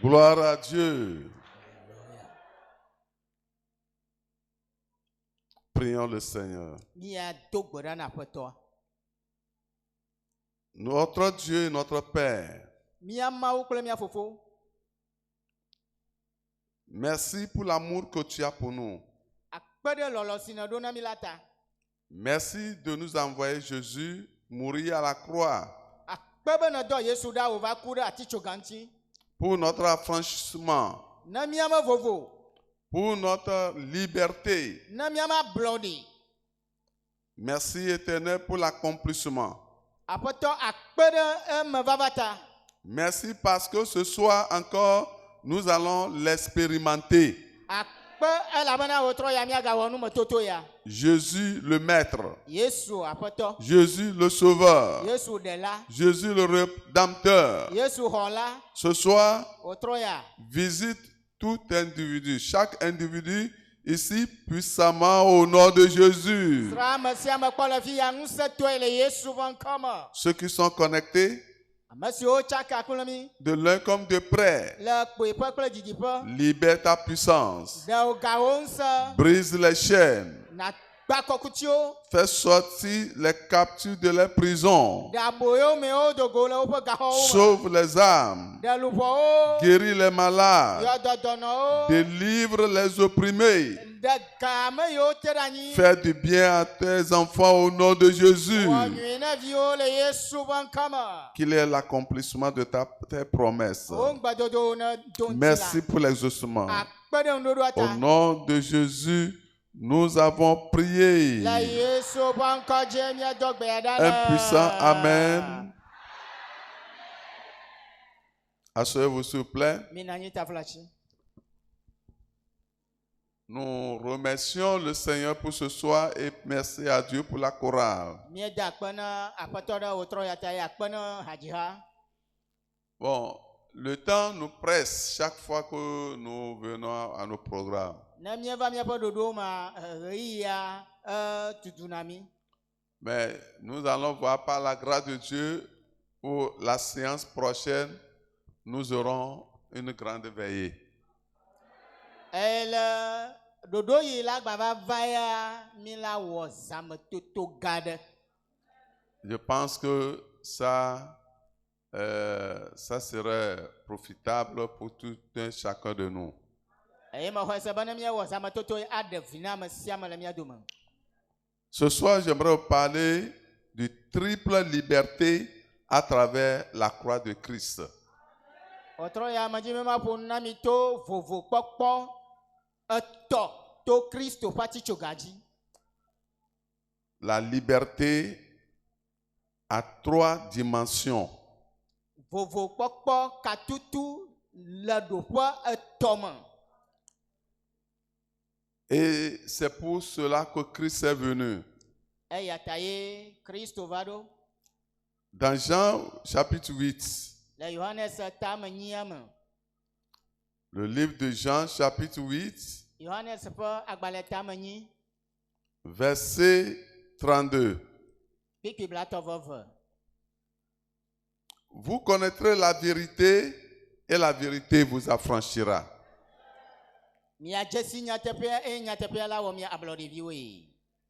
Gloire à Dieu. Prions le Seigneur. Notre Dieu et notre Père, merci pour l'amour que tu as pour nous. Merci de nous envoyer Jésus mourir à la croix pour notre affranchissement, pour notre liberté. Merci éternel pour l'accomplissement. Merci parce que ce soir encore, nous allons l'expérimenter. Jésus le Maître, Jésus le Sauveur, Jésus le Rédempteur. Ce soir, visite tout individu, chaque individu ici puissamment au nom de Jésus. Ceux qui sont connectés, de loin comme de près, libère ta puissance, brise les chaînes, fais sortir les captifs de la prison, sauve les âmes, guéris les malades, délivre les opprimés, fais du bien à tes enfants au nom de Jésus. Qu'il ait l'accomplissement de tes promesses. Merci pour l'exaucement. Au nom de Jésus, nous avons prié. Un puissant Amen. Asseyez-vous s'il vous plaît. Nous remercions le Seigneur pour ce soir et merci à Dieu pour la chorale. Bon, le temps nous presse chaque fois que nous venons à nos programmes. Mais nous allons voir par la grâce de Dieu, pour la séance prochaine, nous aurons une grande veillée. Je pense que ça serait profitable pour tout un chacun de nous. Ce soir, j'aimerais vous parler de triple liberté à travers la croix de Christ. La liberté a 3 dimensions. Et c'est pour cela que Christ est venu. Dans Jean chapitre 8, le livre de Jean chapitre 8, verset 32. Vous connaîtrez la vérité et la vérité vous affranchira.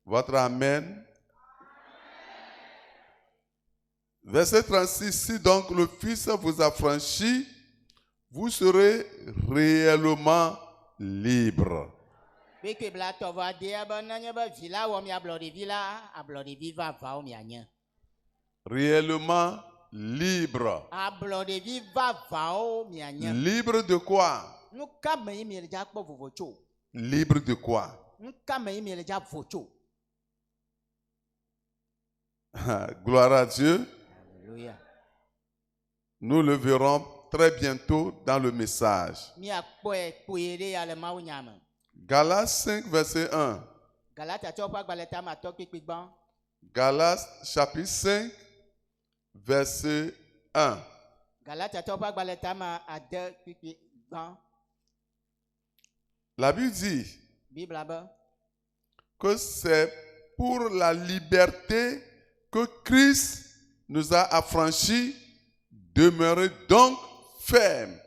Votre Amen. Verset 36. Si donc le Fils vous affranchit, vous serez réellement libre. Réellement libre. Libre de quoi? Libre de quoi? Gloire à Dieu. Alléluia. Nous le verrons très bientôt dans le message. Galates 5, verset 1. Galates chapitre 5, verset 1. La Bible dit que c'est pour la liberté que Christ nous a affranchis. Demeurez donc fermes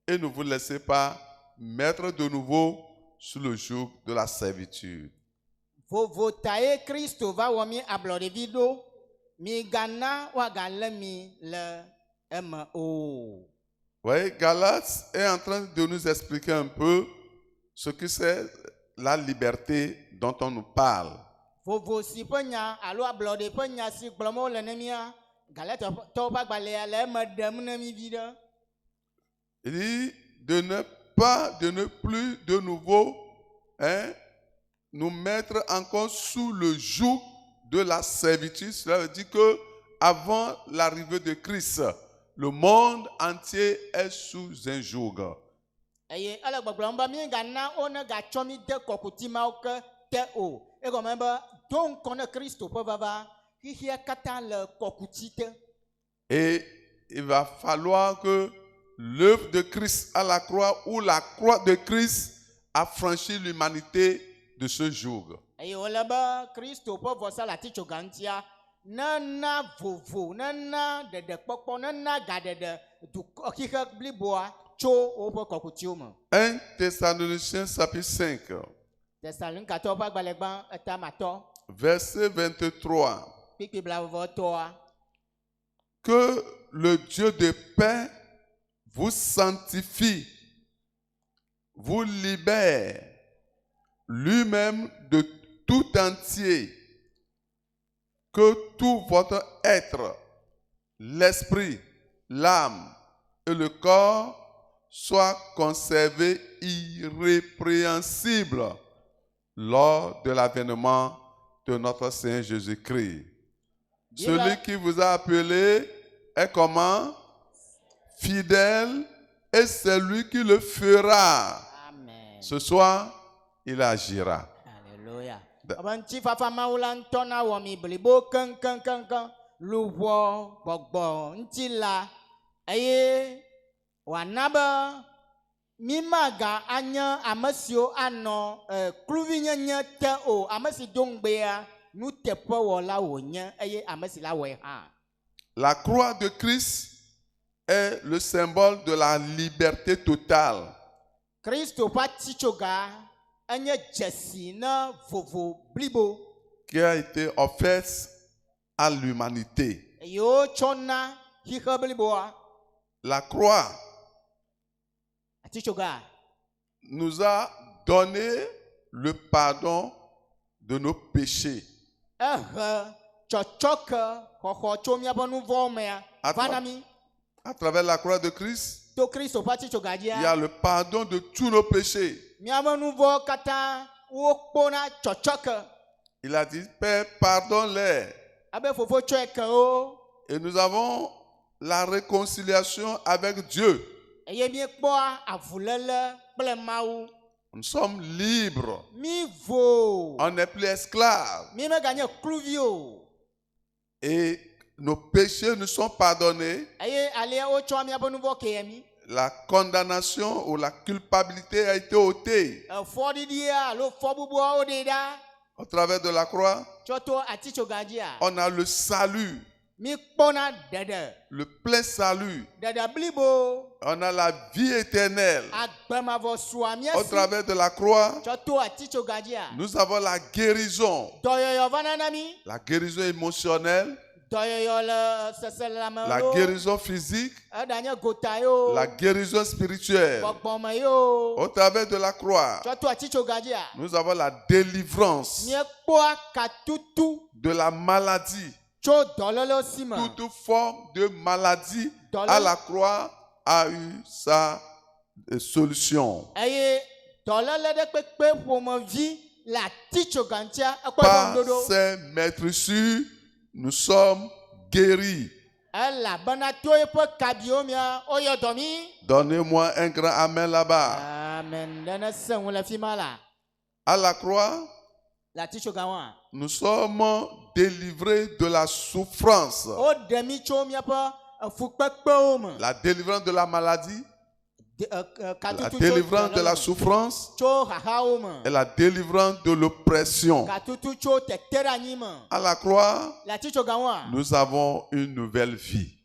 et ne vous laissez pas mettre de nouveau sous le joug de la servitude. Votaye Christo va wami ablode vido mi gana wa galemi le mo. Oui, Galates est en train de nous expliquer un peu ce que c'est la liberté dont on nous parle. Vovo si penya alo ablode penya si gbomo le nemia Galate to ba gbale le medem na mi vida. Il dit de ne plus de nouveau nous mettre encore sous le joug de la servitude. Cela veut dire que avant l'arrivée de Christ, le monde entier est sous un joug. Eye ala gbaglomba mi gana ona ga chomi de kokutima oke te o. E go memba don kono Christo po baba hihia kata le kokutite. Et il va falloir que l'œuvre de Christ à la croix ou la croix de Christ a franchi l'humanité de ce joug. Eye olaba Christo po vosa la ticho gantia nana vovo nana de pokpo nana gadede du okika bliboa cho opo kokutiuma. 1 Thessaloniciens chapitre 5 Thessalonique to pa gbalegban etamato verset 23. Pipi blavo toa. Que le Dieu de paix vous sanctifie, vous libère lui-même de tout entier, que tout votre être, l'esprit, l'âme et le corps soient conservés irrépréhensibles lors de l'avènement de notre Seigneur Jésus-Christ. Celui qui vous a appelé est comment? Fidèle, et c'est lui qui le fera. Amen. Ce soir, il agira. Alléluia. Abanti fafa maulan tona wami blibo kan luwo bogbo ntila aye wanaba mimaga anya amasio ano kluvinya nya te o amasi dongbea nu tepo wola wonya aye amasi la we ha. La croix de Christ est le symbole de la liberté totale. Christo patichoga anya jesi na vovo blibo qui a été offerte à l'humanité. Yo chona hiha bliboa. La croix nous a donné le pardon de nos péchés. À travers la croix de Christ, il y a le pardon de tous nos péchés. Il a dit, Père, pardonne-les. Et nous avons la réconciliation avec Dieu. Nous sommes libres. On n'est plus esclaves. Et nos péchés nous sont pardonnés. La condamnation ou la culpabilité a été ôtée. Au travers de la croix, on a le salut. Le plein salut. On a la vie éternelle. Au travers de la croix, nous avons la guérison. La guérison émotionnelle. La guérison physique. La guérison spirituelle. Au travers de la croix, nous avons la délivrance de la maladie. Toute forme de maladie à la croix a eu sa solution. Par ses maîtresses, nous sommes guéris. Donnez-moi un grand amen là-bas. À la croix, nous sommes délivrés de la souffrance. La délivrance de la maladie, la délivrance de la souffrance et la délivrance de l'oppression. À la croix, nous avons une nouvelle vie.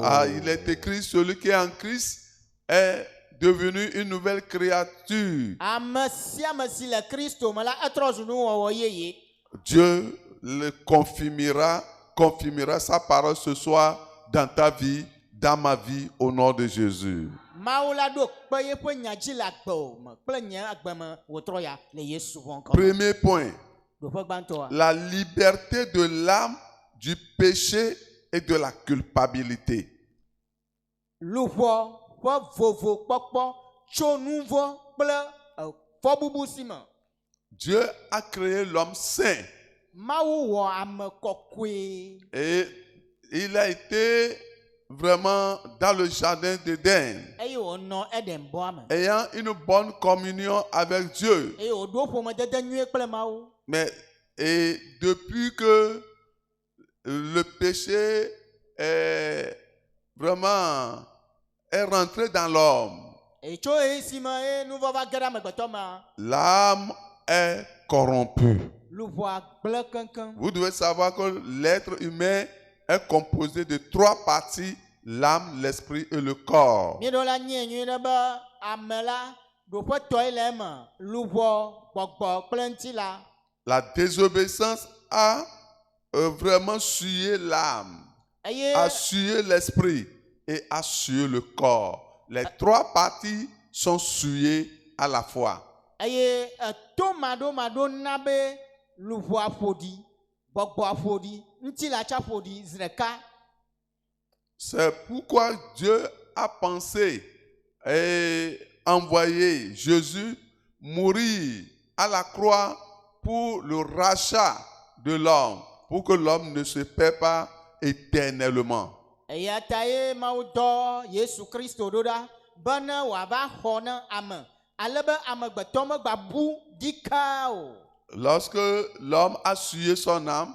Ah, il est écrit, celui qui est en Christ est devenu une nouvelle créature. Dieu le confirmera sa parole ce soir dans ta vie, dans ma vie, au nom de Jésus. Premier point, la liberté de l'âme du péché et de la culpabilité. Dieu a créé l'homme saint. Et il a été vraiment dans le jardin d'Éden, ayant une bonne communion avec Dieu. Mais et depuis que le péché est rentré dans l'homme, l'âme est corrompue. Vous devez savoir que l'être humain est composé de 3 parties: l'âme, l'esprit et le corps. La désobéissance a vraiment souillé l'âme, a souillé l'esprit et a souillé le corps. Les 3 parties sont souillées à la fois. C'est pourquoi Dieu a pensé et envoyé Jésus mourir à la croix pour le rachat de l'homme, pour que l'homme ne se perd pas éternellement. Lorsque l'homme a souillé son âme,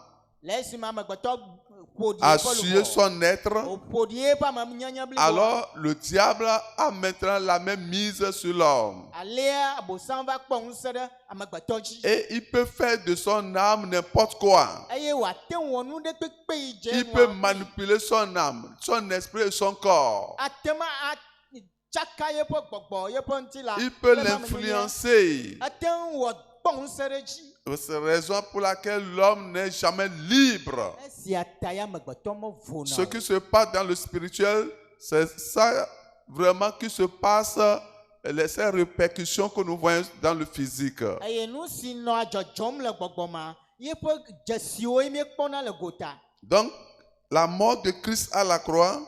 a souillé son être, alors le diable a maintenant la même mise sur l'homme. Et il peut faire de son âme n'importe quoi. Il peut manipuler son âme, son esprit et son corps. Il peut l'influencer. C'est la raison pour laquelle l'homme n'est jamais libre. Ce qui se passe dans le spirituel, c'est ça vraiment qui se passe, ces répercussions que nous voyons dans le physique. Donc, la mort de Christ à la croix,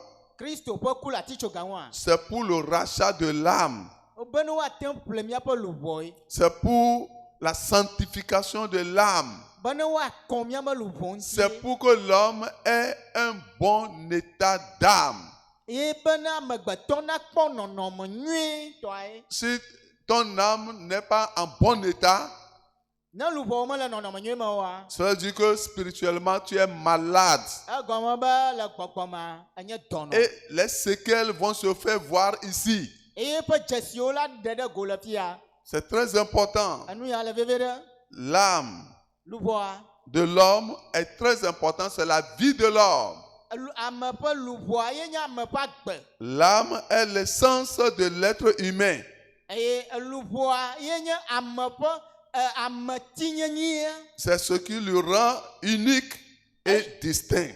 c'est pour le rachat de l'âme. C'est pour la sanctification de l'âme. C'est pour que l'homme ait un bon état d'âme. Si ton âme n'est pas en bon état, ça veut dire que spirituellement tu es malade. Et les séquelles vont se faire voir ici. C'est très important. L'âme de l'homme est très importante. C'est la vie de l'homme. L'âme est l'essence de l'être humain. C'est ce qui le rend unique et distinct.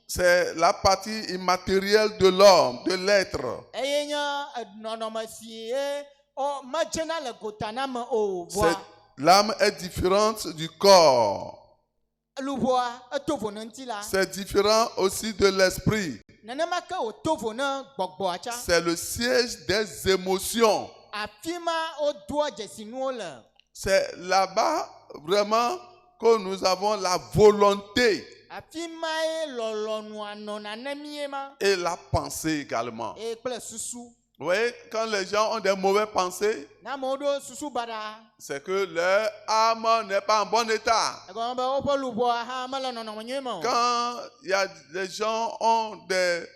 C'est la partie immatérielle de l'homme, de l'être. L'âme est différente du corps. C'est différent aussi de l'esprit. C'est le siège des émotions. C'est là-bas vraiment que nous avons la volonté et la pensée également. Vous voyez, quand les gens ont des mauvaises pensées, c'est que leur âme n'est pas en bon état. Quand les gens ont des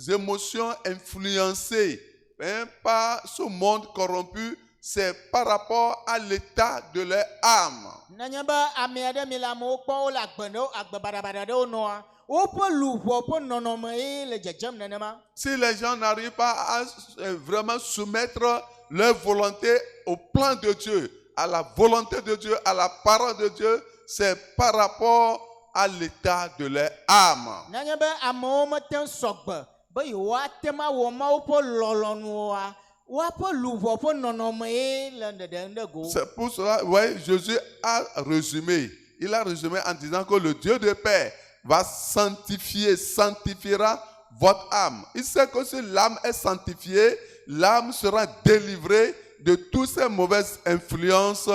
émotions influencées par ce monde corrompu, c'est par rapport à l'état de leur âme. Si les gens n'arrivent pas à vraiment soumettre leur volonté au plan de Dieu, à la volonté de Dieu, à la parole de Dieu, c'est par rapport à l'état de leur âme. C'est pour cela, ouais, Jésus a résumé. Il a résumé en disant que le Dieu de paix va sanctifiera votre âme. Il sait que si l'âme est sanctifiée, l'âme sera délivrée de toutes ces mauvaises influences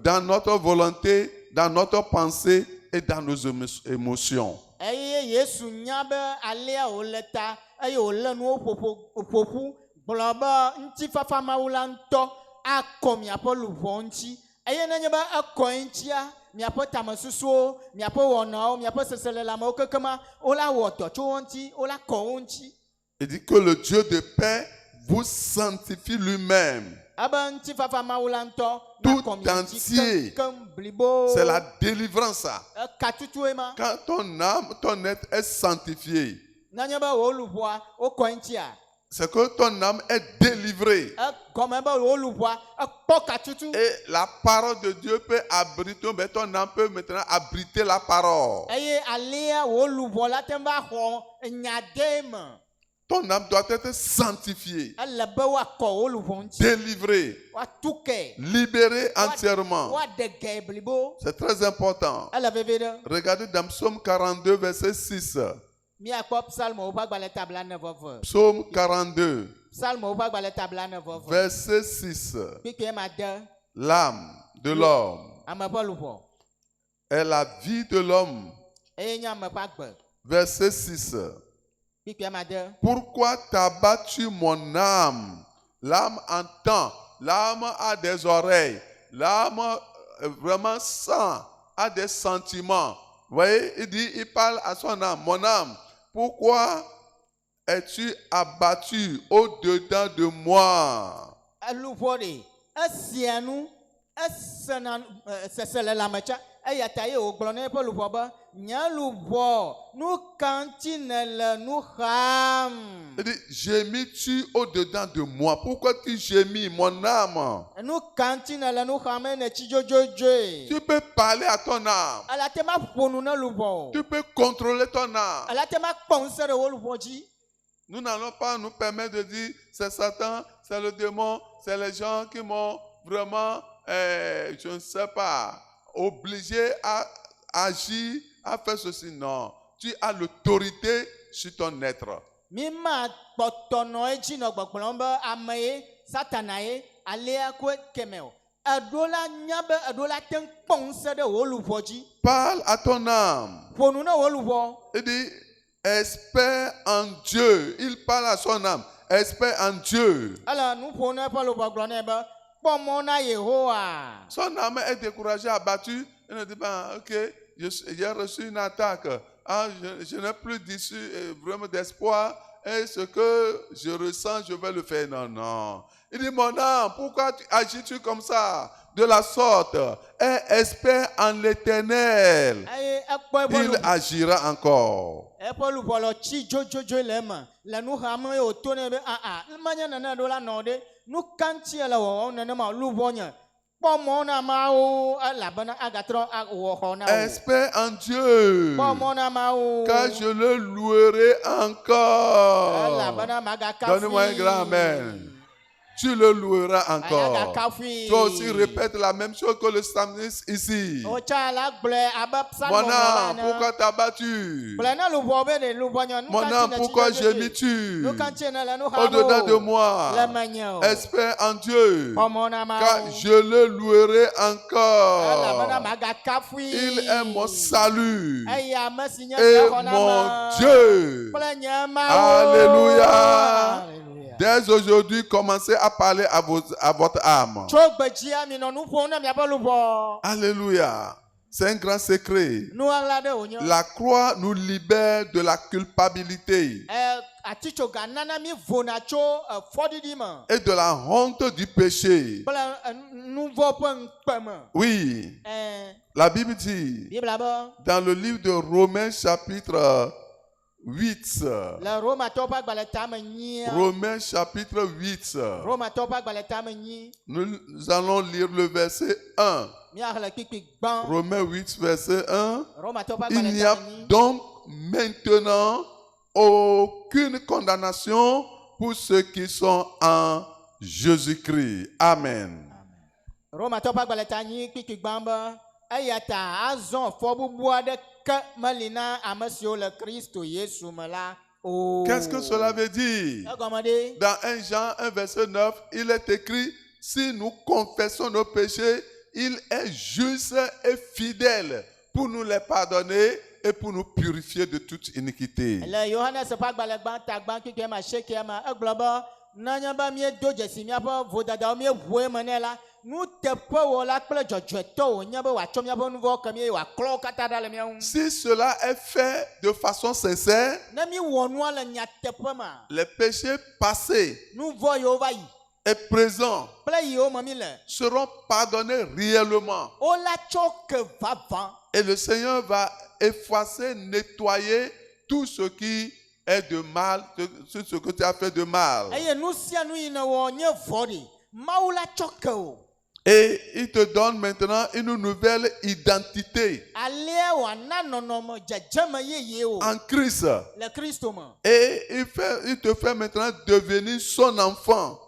dans notre volonté, dans notre pensée et dans nos émotions. Il dit que le Dieu de paix vous sanctifie lui-même. Tout entier. C'est la délivrance. Quand ton âme, ton être est sanctifié, c'est que ton âme est délivrée. Et la parole de Dieu peut abriter, mais ton âme peut maintenant abriter la parole. Ton âme doit être sanctifiée, délivrée, libérée entièrement. C'est très important. Regardez dans Psaume 42, verset 6. Psaume 42, verset 6. L'âme de l'homme est la vie de l'homme. Verset 6. Pourquoi t'as-tu mon âme? L'âme entend, l'âme a des oreilles, l'âme vraiment sent, a des sentiments. Vous voyez, il parle à son âme. Mon âme, pourquoi es-tu abattu au-dedans de moi? Il dit, gémis-tu au-dedans de moi? Pourquoi tu gémis, mon âme? Tu peux parler à ton âme. Tu peux contrôler ton âme. Nous n'allons pas nous permettre de dire, c'est Satan, c'est le démon, c'est les gens qui m'ont vraiment, je ne sais pas, obligé à agir, à faire ceci. Non, tu as l'autorité sur ton être. Parle à ton âme. Il dit, espère en Dieu. Il parle à son âme. Espère en Dieu. Son âme est découragée, abattue. Il ne dit pas, ok, j'ai reçu une attaque. Ah, je n'ai plus vraiment d'espoir. Et ce que je ressens, je vais le faire. Non, non. Il dit, mon âme, pourquoi agis-tu comme ça, de la sorte? Et espère en l'Éternel. Il agira encore. Espère en Dieu, car je le louerai encore. Donne-moi un grand amen. Tu le loueras encore. Toi aussi répète la même chose que le psalmiste ici. Mon âme, pourquoi t'as battu? Mon âme, pourquoi gémis-tu au-dedans de moi? Espère en Dieu, car je le louerai encore. Il est mon salut et mon Dieu. Alléluia. Dès aujourd'hui, commencez à parler à votre âme. Alléluia. C'est un grand secret. La croix nous libère de la culpabilité et de la honte du péché. Oui. La Bible dit dans le livre de Romains chapitre 8. Romains chapitre 8. Nous allons lire le verset 1. Romains 8, verset 1. Il n'y a donc maintenant aucune condamnation pour ceux qui sont en Jésus-Christ. Amen. Qu'est-ce que cela veut dire? Dans 1 Jean 1, verset 9, il est écrit: si nous confessons nos péchés, il est juste et fidèle pour nous les pardonner et pour nous purifier de toute iniquité. Si cela est fait de façon sincère, les péchés passés et présents seront pardonnés réellement. Et le Seigneur va effacer, nettoyer tout ce qui est de mal, tout ce que tu as fait de mal. Et il te donne maintenant une nouvelle identité en Christ. Et il te fait maintenant devenir son enfant.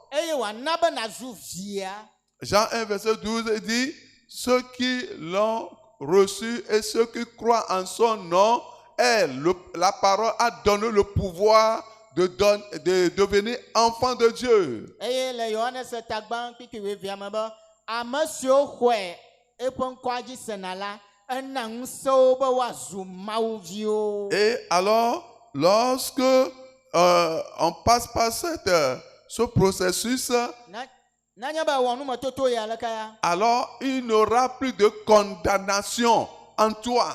Jean 1, verset 12 dit: ceux qui l'ont reçu et ceux qui croient en son nom, la parole a donné le pouvoir de devenir enfant de Dieu. Et alors, lorsque on passe par ce processus, alors il n'y aura plus de condamnation en toi.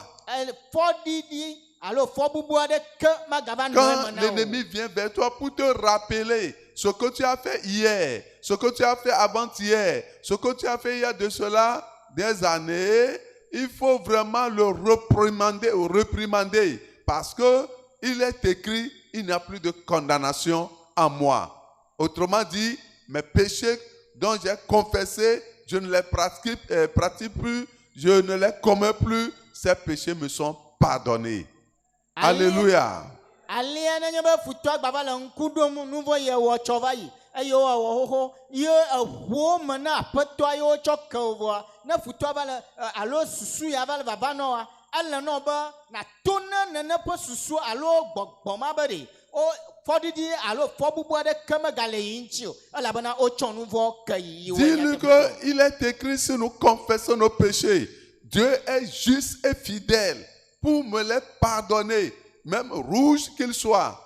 Quand l'ennemi vient vers toi pour te rappeler ce que tu as fait hier, ce que tu as fait avant-hier, ce que tu as fait il y a de cela des années, il faut vraiment le réprimander parce que il est écrit: il n'y a plus de condamnation en moi. Autrement dit, mes péchés dont j'ai confessé, je ne les pratique plus, je ne les commets plus, ces péchés me sont pardonnés. Alléluia. Dis-lui qu'il est écrit: si nous confessons nos péchés, Dieu est juste et fidèle pour me les pardonner. Même rouge qu'il soit,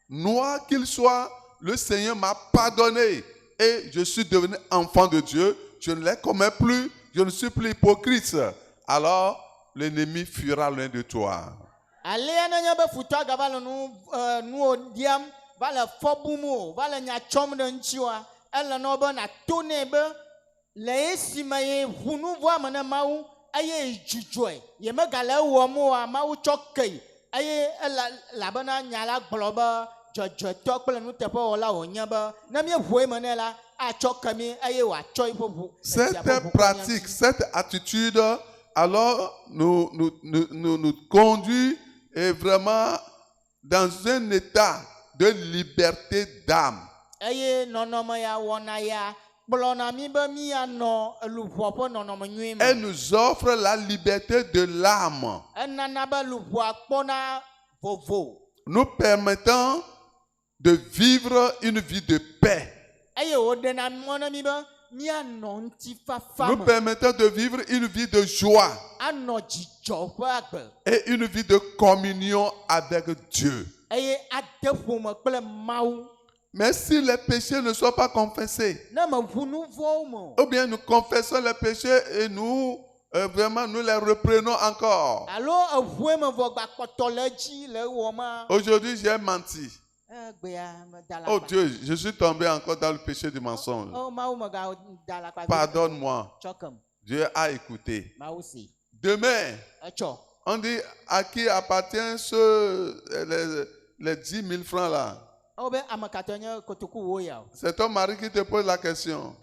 noir qu'il soit, le Seigneur m'a pardonné et je suis devenu enfant de Dieu. Je ne les commets plus, je ne suis plus hypocrite. Alors l'ennemi fuira loin de toi. Cette pratique, cette attitude, alors nous conduit vraiment dans un état de liberté d'âme. Elle nous offre la liberté de l'âme, nous permettant de vivre une vie de paix. Nous permettant de vivre une vie de joie et une vie de communion avec Dieu. Mais si les péchés ne sont pas confessés, ou bien nous confessons les péchés et nous Vraiment, nous les reprenons encore. Aujourd'hui, j'ai menti. Oh Dieu, je suis tombé encore dans le péché du mensonge. Pardonne-moi. Dieu a écouté. Demain, on dit à qui appartient les 10 000 francs là. C'est ton mari qui te pose la question.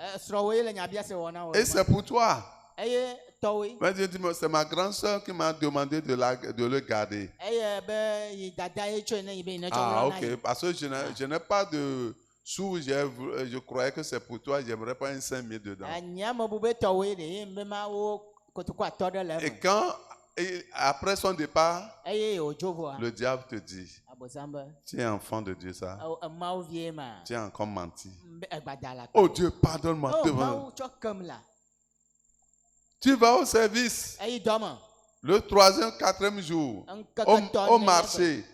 Et c'est pour toi. C'est ma grande soeur qui m'a demandé de le garder. Ah, ok. Parce que je n'ai pas de sous. Je croyais que c'est pour toi. J'aimerais pas un 5 000 dedans. Et quand, après son départ, le diable te dit, tu es enfant de Dieu, ça. Tu as encore menti. Oh Dieu, pardonne-moi. Tu vas au service. Le 3e, 4e jour, au marché.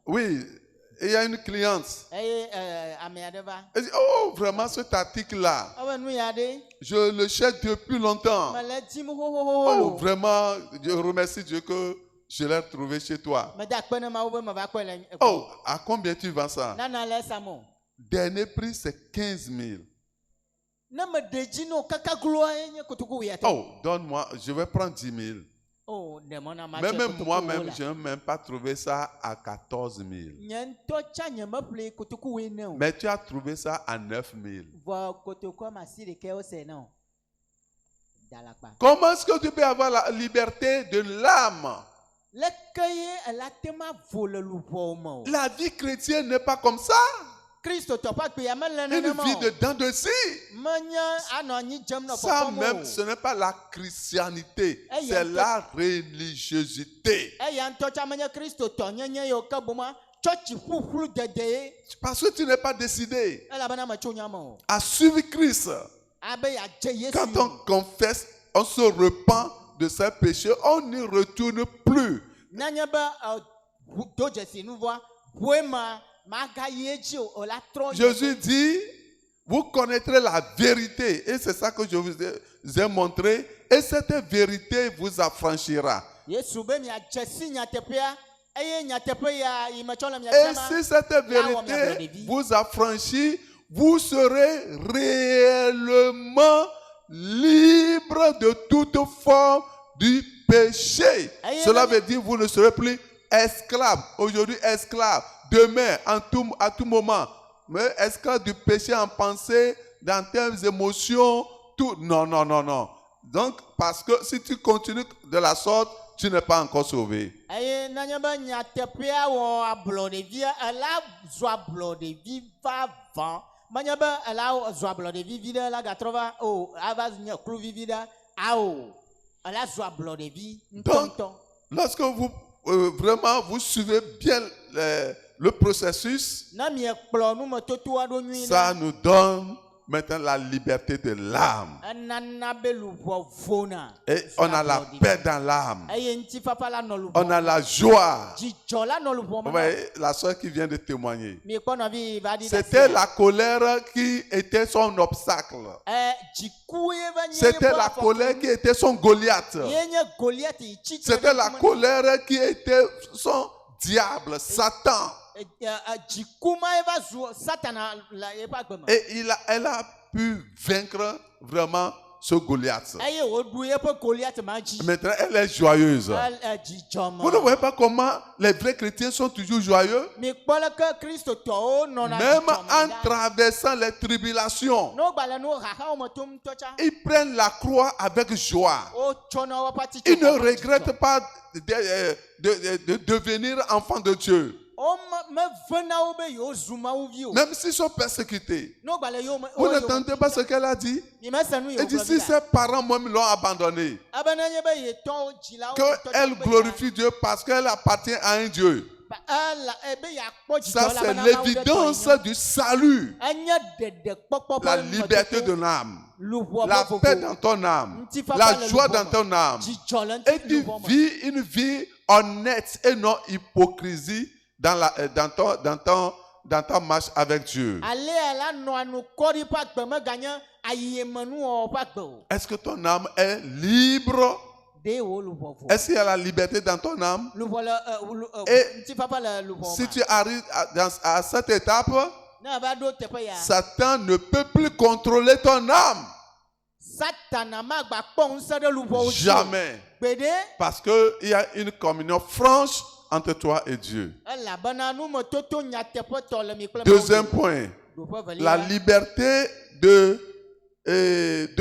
Oui, il y a une cliente. Elle dit, oh, vraiment, cet article-là, je le cherche depuis longtemps. Oh, vraiment, je remercie Dieu que je l'ai trouvé chez toi. Oh, à combien tu vends ça? Dernier prix, c'est 15 000. Oh, donne-moi, je vais prendre 10 000. Même moi-même, je n'ai même pas trouvé ça à 14 000. Mais tu as trouvé ça à 9 000. Comment est-ce que tu peux avoir la liberté de l'âme? La vie chrétienne n'est pas comme ça. Une vie de dents de scie. Ça même, ce n'est pas la christianité, c'est la religiosité. Parce que tu n'es pas décidé à suivre Christ. Quand on confesse, on se repent de ses péchés, on n'y retourne plus. Jésus dit, vous connaîtrez la vérité. Et c'est ça que je vous ai montré. Et cette vérité vous affranchira. Et si cette vérité vous affranchit, vous serez réellement libre de toute forme du péché. Cela veut dire que vous ne serez plus esclave. Aujourd'hui, esclave. Demain, à tout moment. Mais esclave du péché en pensée, dans tes émotions, tout. Non. Donc, parce que si tu continues de la sorte, tu n'es pas encore sauvé. Donc, lorsque vous vraiment vous suivez bien le processus, ça nous donne maintenant la liberté de l'âme. Et on a la paix dans l'âme. On a la joie. Vous voyez, la soeur qui vient de témoigner. C'était la colère qui était son obstacle. C'était la colère qui était son Goliath. C'était la colère qui était son diable, Satan. Et elle a pu vaincre vraiment ce Goliath. Maintenant, elle est joyeuse. Vous ne voyez pas comment les vrais chrétiens sont toujours joyeux? Même en traversant les tribulations, ils prennent la croix avec joie. Ils ne regrettent pas de devenir enfants de Dieu. Même s'ils sont persécutés. Vous n'entendez pas ce qu'elle a dit? Elle dit, si ses parents même l'ont abandonné, qu'elle glorifie Dieu parce qu'elle appartient à un Dieu. Ça, c'est l'évidence du salut. La liberté de l'âme. La paix dans ton âme. La joie dans ton âme. Et tu vis une vie honnête et non hypocrisie dans ta marche avec Dieu. Est-ce que ton âme est libre? Est-ce qu'il y a la liberté dans ton âme? Et si tu arrives à cette étape, Satan ne peut plus contrôler ton âme. Jamais. Parce qu'il y a une communion franche entre toi et Dieu. Deuxième point, la liberté de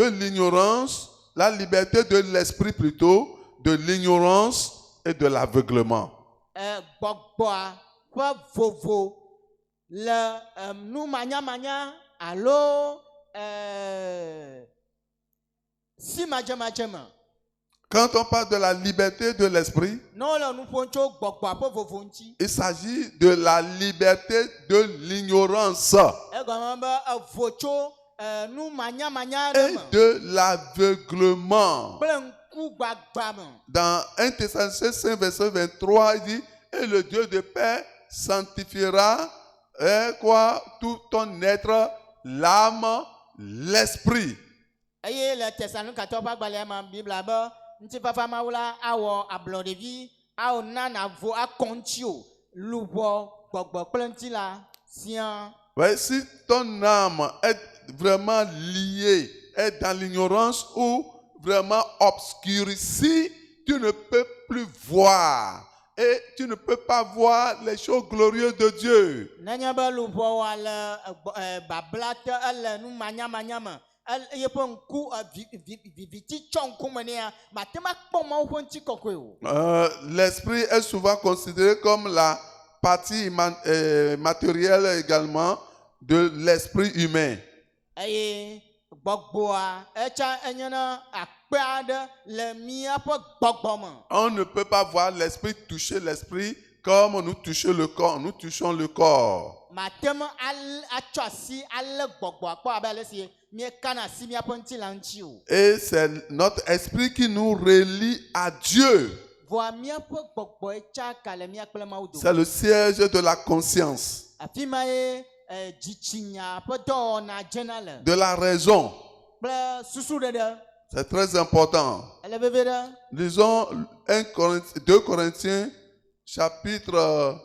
l'ignorance, la liberté de l'esprit plutôt, de l'ignorance et de l'aveuglement. Quand on parle de la liberté de l'esprit, il s'agit de la liberté de l'ignorance et de l'aveuglement. Dans 1 Thessaloniciens 5, verset 23, il dit, et le Dieu de paix sanctifiera tout ton être, l'âme, l'esprit. Ouais, si ton âme est vraiment liée, est dans l'ignorance ou vraiment obscurcie, tu ne peux plus voir. Et tu ne peux pas voir les choses glorieuses de Dieu. L'esprit est souvent considéré comme la partie matérielle également de l'esprit humain. On ne peut pas voir l'esprit toucher l'esprit comme nous touchons le corps. Nous touchons le corps. Et c'est notre esprit qui nous relie à Dieu. C'est le siège de la conscience, de la raison. C'est très important. Lisons 2 Corinthiens, chapitre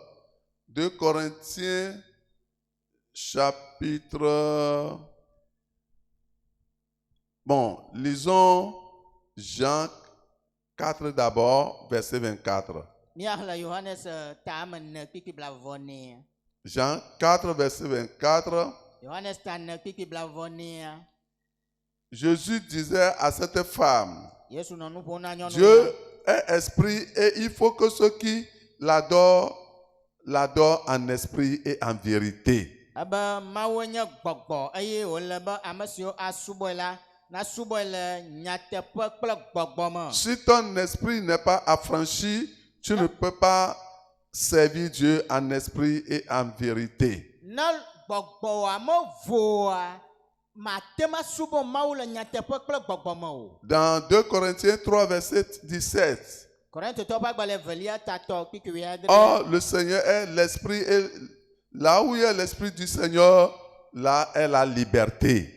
2 Corinthiens, chapitre... Bon, lisons Jean 4 d'abord, verset 24. Jean 4, verset 24. Jésus disait à cette femme, Dieu est esprit et il faut que ceux qui l'adorent en esprit et en vérité. Si ton esprit n'est pas affranchi, tu ne peux pas servir Dieu en esprit et en vérité. Dans 2 Corinthiens 3, verset 17. Or, le Seigneur est l'esprit et là où il y a l'esprit du Seigneur, là est la liberté.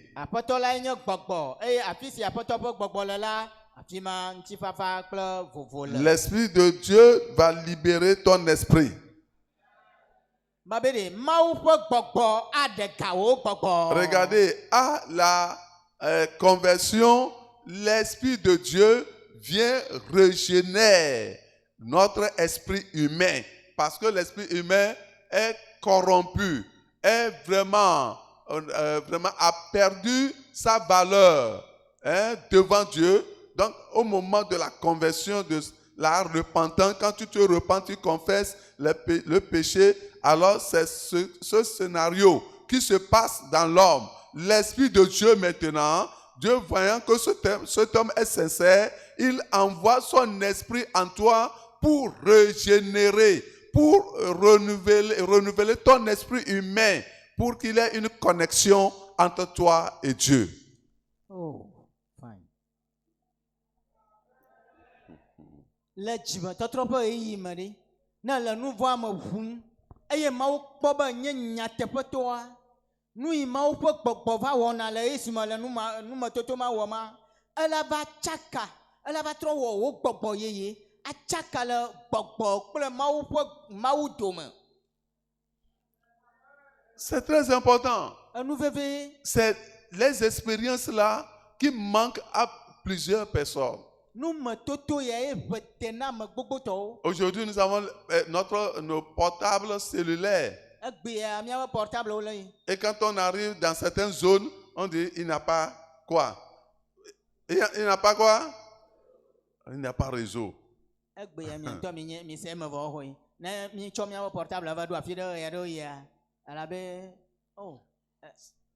L'esprit de Dieu va libérer ton esprit. Regardez, à la conversion, l'esprit de Dieu vient régénérer notre esprit humain. Parce que l'esprit humain est corrompu, est vraiment a perdu sa valeur devant Dieu. Donc, au moment de la conversion, de la repentance, quand tu te repens, tu confesses le péché, alors c'est ce scénario qui se passe dans l'homme. L'Esprit de Dieu maintenant, Dieu voyant que cet homme est sincère, il envoie son esprit en toi pour régénérer, pour renouveler ton esprit humain, pour qu'il y ait une connexion entre toi et Dieu. Oh, fine. Le jiba tatropa yi mari na la nu voa ma hum eye ma wo kpo ba nye nya teƒetoa nous imao pour bova wona le isima le nous toto ma woma ela va chaka ela va tro wo gbogbo yeye a chaka le gbogbo kple mau dome. C'est très important. C'est les expériences là qui manquent à plusieurs personnes. Aujourd'hui, nous avons nos portables cellulaires. Et quand on arrive dans certaines zones, on dit il n'a pas quoi? Il n'a pas quoi? Il n'a pas réseau.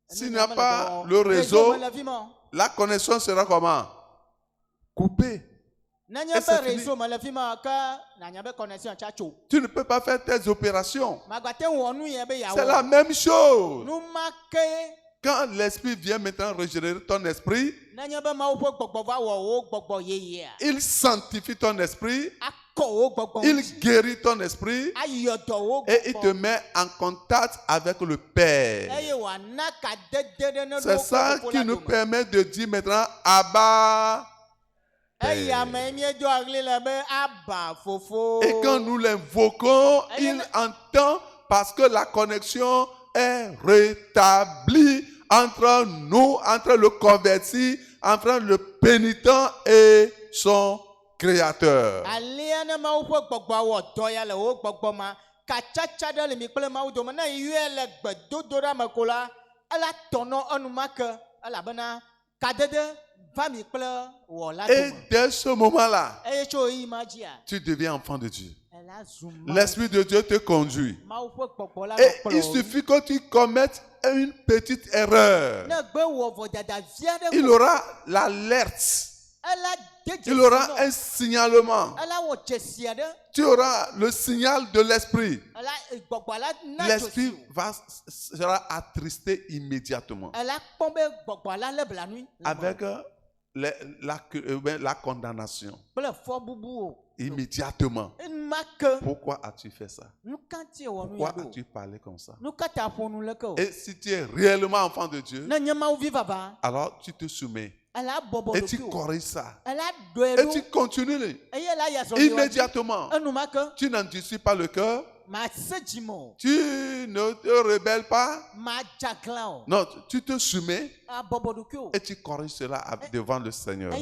S'il n'y a pas le réseau, la connexion sera comment? Coupée. Tu ne peux pas faire tes opérations. C'est la même chose. Quand l'esprit vient maintenant régénérer ton esprit, il sanctifie ton esprit, il guérit ton esprit et il te met en contact avec le Père. C'est ça qui nous permet de dire maintenant Abba. Et quand nous l'invoquons, il entend parce que la connexion est rétablie entre nous, entre le converti, entre le pénitent et son Créateur. Et dès ce moment-là, tu deviens enfant de Dieu. L'Esprit de Dieu te conduit. Et il suffit que tu commettes une petite erreur. Il aura l'alerte. Il aura un signalement. Tu auras le signal de l'esprit. L'esprit sera attristé immédiatement. Avec la condamnation. Immédiatement. Pourquoi as-tu fait ça? Pourquoi as-tu parlé comme ça? Et si tu es réellement enfant de Dieu, alors tu te soumets. Et tu corriges ça. Et tu continues. Immédiatement. Tu n'endurcis pas le cœur. Tu ne te rebelles pas. Non, tu te soumets et tu corriges cela devant le Seigneur.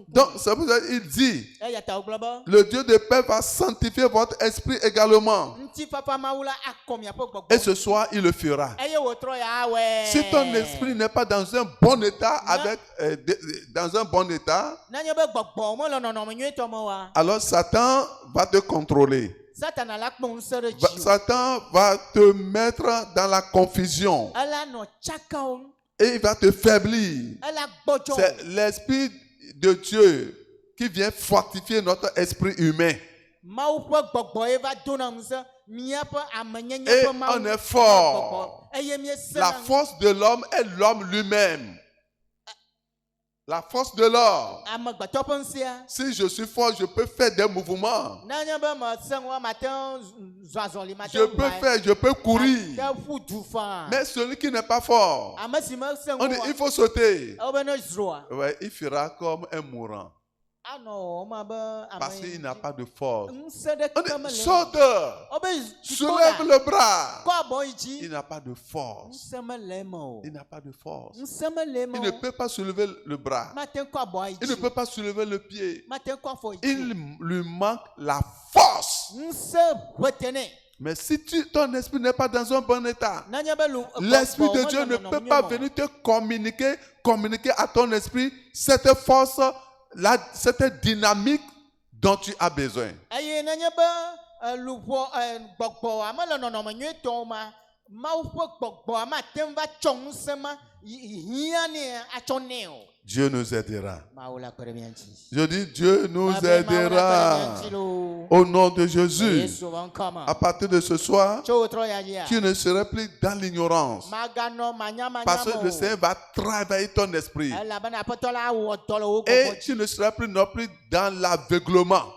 Donc, c'est pour ça qu'il dit, le Dieu de paix va sanctifier votre esprit également. Et ce soir, il le fera. Si ton esprit n'est pas dans un bon état, dans un bon état, alors Satan va te contrôler. Satan va te mettre dans la confusion. Et il va te faiblir. C'est l'Esprit de Dieu qui vient fortifier notre esprit humain. Et on est fort. La force de l'homme est l'homme lui-même. La force de l'homme. Si je suis fort, je peux faire des mouvements. Je peux courir. Mais celui qui n'est pas fort, on dit, il faut sauter. Ouais, il fera comme un mourant. Parce qu'il n'a pas de force. On dit, saute. Soulève le bras. Il n'a pas de force. Il n'a pas de force. Il ne peut pas soulever le bras. Il ne peut pas soulever le pied. Il lui manque la force. Mais si ton esprit n'est pas dans un bon état, l'Esprit de Dieu ne peut pas venir te communiquer à ton esprit cette force, cette dynamique dont tu as besoin. Dieu nous aidera. Je dis Dieu nous aidera. Au nom de Jésus. À partir de ce soir, tu ne seras plus dans l'ignorance. Parce que le Seigneur va travailler ton esprit. Et tu ne seras plus non plus dans l'aveuglement.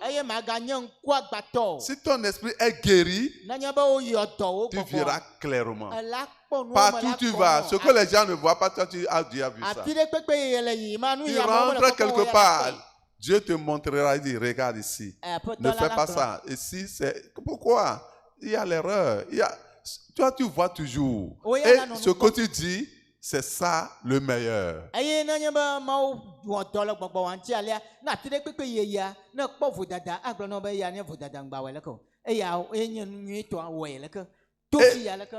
Si ton esprit est guéri, tu verras clairement. Partout tu vas, ce que les gens ne voient pas, toi tu as déjà vu ça. Tu rentres quelque part, Dieu te montrera, il dit, regarde ici, ne fais pas ça. Ici, c'est... Pourquoi? Il y a l'erreur. Toi, tu vois toujours. Et ce que tu dis, c'est ça le meilleur. Et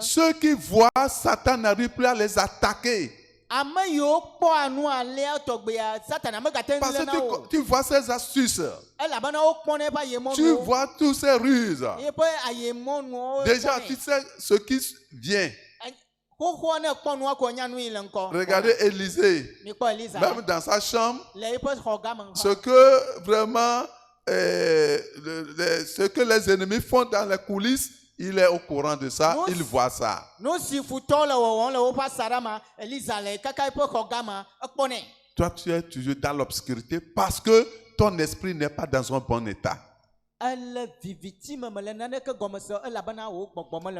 ceux qui voient, Satan n'arrive plus à les attaquer. Parce que tu vois ces astuces. Tu vois tous ces ruses. Déjà, tu sais ce qui vient. Regardez Élisée. Même dans sa chambre, ce que vraiment, ce que les ennemis font dans les coulisses, il est au courant de ça, il voit ça. Toi, tu es toujours dans l'obscurité parce que ton esprit n'est pas dans un bon état.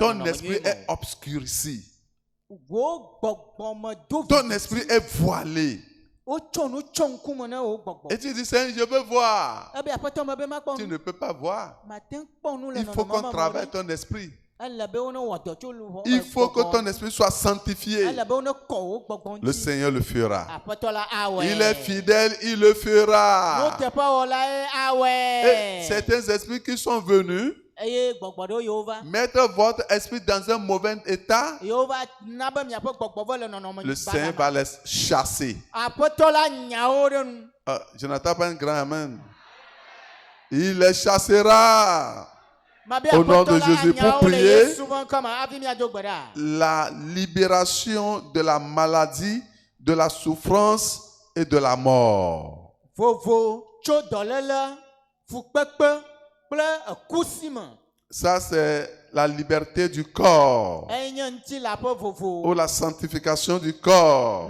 Ton esprit est obscurci. Ton esprit est voilé. Et tu dis, Seigneur, je veux voir. Tu ne peux pas voir. Il faut qu'on travaille ton esprit. Il faut que ton esprit soit sanctifié. Le Seigneur le fera. Il est fidèle, il le fera. Et certains esprits qui sont venus mettre votre esprit dans un mauvais état, le Seigneur va les chasser. Je n'attends pas un grand amen. Il les chassera. Au nom de Jésus, pour prier la libération de la maladie, de la souffrance et de la mort. Ça, c'est la liberté du corps ou la sanctification du corps.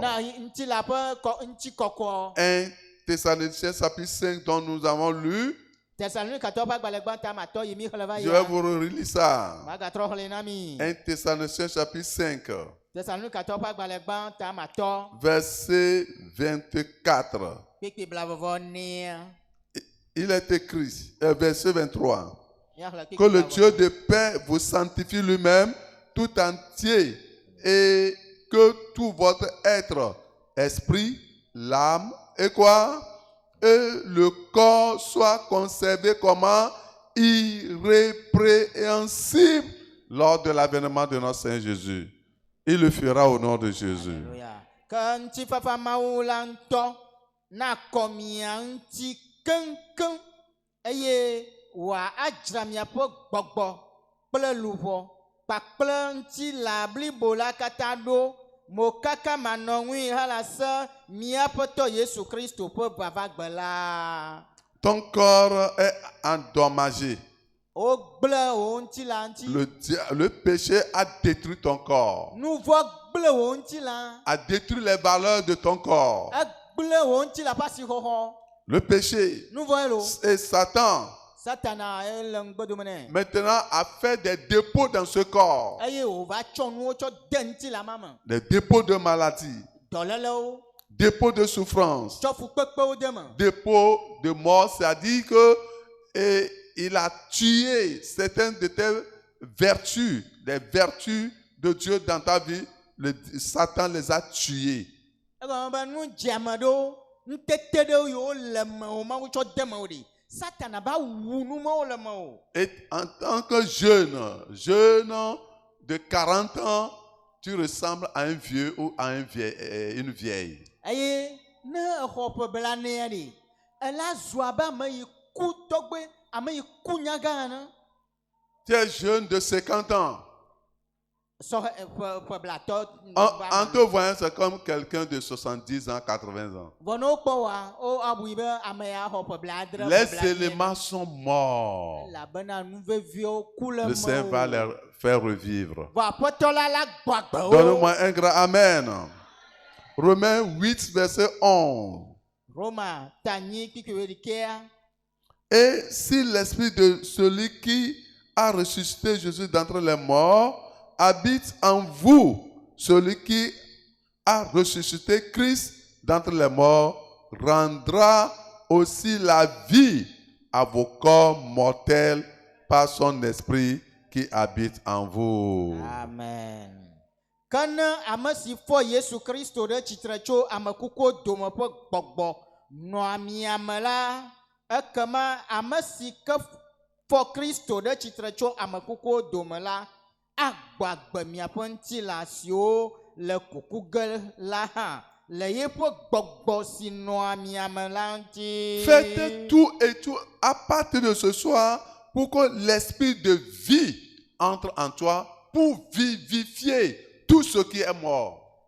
1 Thessaloniciens chapitre 5 dont nous avons lu. Je vais vous relire ça. 1 Thessaloniciens chapitre 5. Verset 24. Il est écrit, verset 23. Que le Dieu de paix vous sanctifie lui-même tout entier et que tout votre être, esprit, l'âme et quoi? Et le corps soit conservé comment? Irrépréhensible lors de l'avènement de notre Seigneur Jésus. Il le fera au nom de Jésus. Ton corps est endommagé. Le péché a détruit ton corps. A détruit les valeurs de ton corps. Le péché et Satan maintenant a fait des dépôts dans ce corps. Des dépôts de maladie, dépôts de souffrance, dépôts de mort, c'est-à-dire qu'il a tué certaines de tes vertus, les vertus de Dieu dans ta vie. Satan les a tuées. Et en tant que jeune de 40 ans, tu ressembles à un vieux ou à une vieille. Tu es jeune de 50 ans. En te voyant, c'est comme quelqu'un de 70 ans, 80 ans. Les éléments sont morts. Le Seigneur va les faire revivre. Donne-moi un grand amen. Romains 8, verset 11. Et si l'esprit de celui qui a ressuscité Jésus d'entre les morts habite en vous, celui qui a ressuscité Christ d'entre les morts rendra aussi la vie à vos corps mortels par son esprit qui habite en vous. Amen. Kana amasi fo Yesu Kristo de chitrecho amakuko domo po gbogbo no ami amala akama amasi ka fo Kristo de chitrecho amakuko domo la agbagba mi aponti la sio le kukugel la ha le yepo gbogbo si no ami amala nti. Faites tout et tout à partir de ce soir pour que l'esprit de vie entre en toi pour vivifier tout ce qui est mort.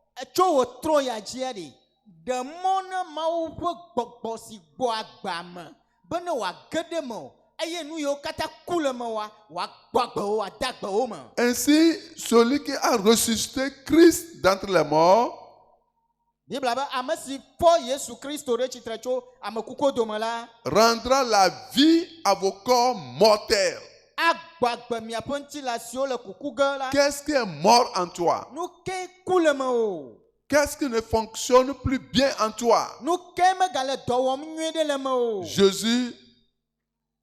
Ainsi, celui qui a ressuscité Christ d'entre les morts rendra la vie à vos corps mortels. Qu'est-ce qui est mort en toi? Qu'est-ce qui ne fonctionne plus bien en toi? Jésus,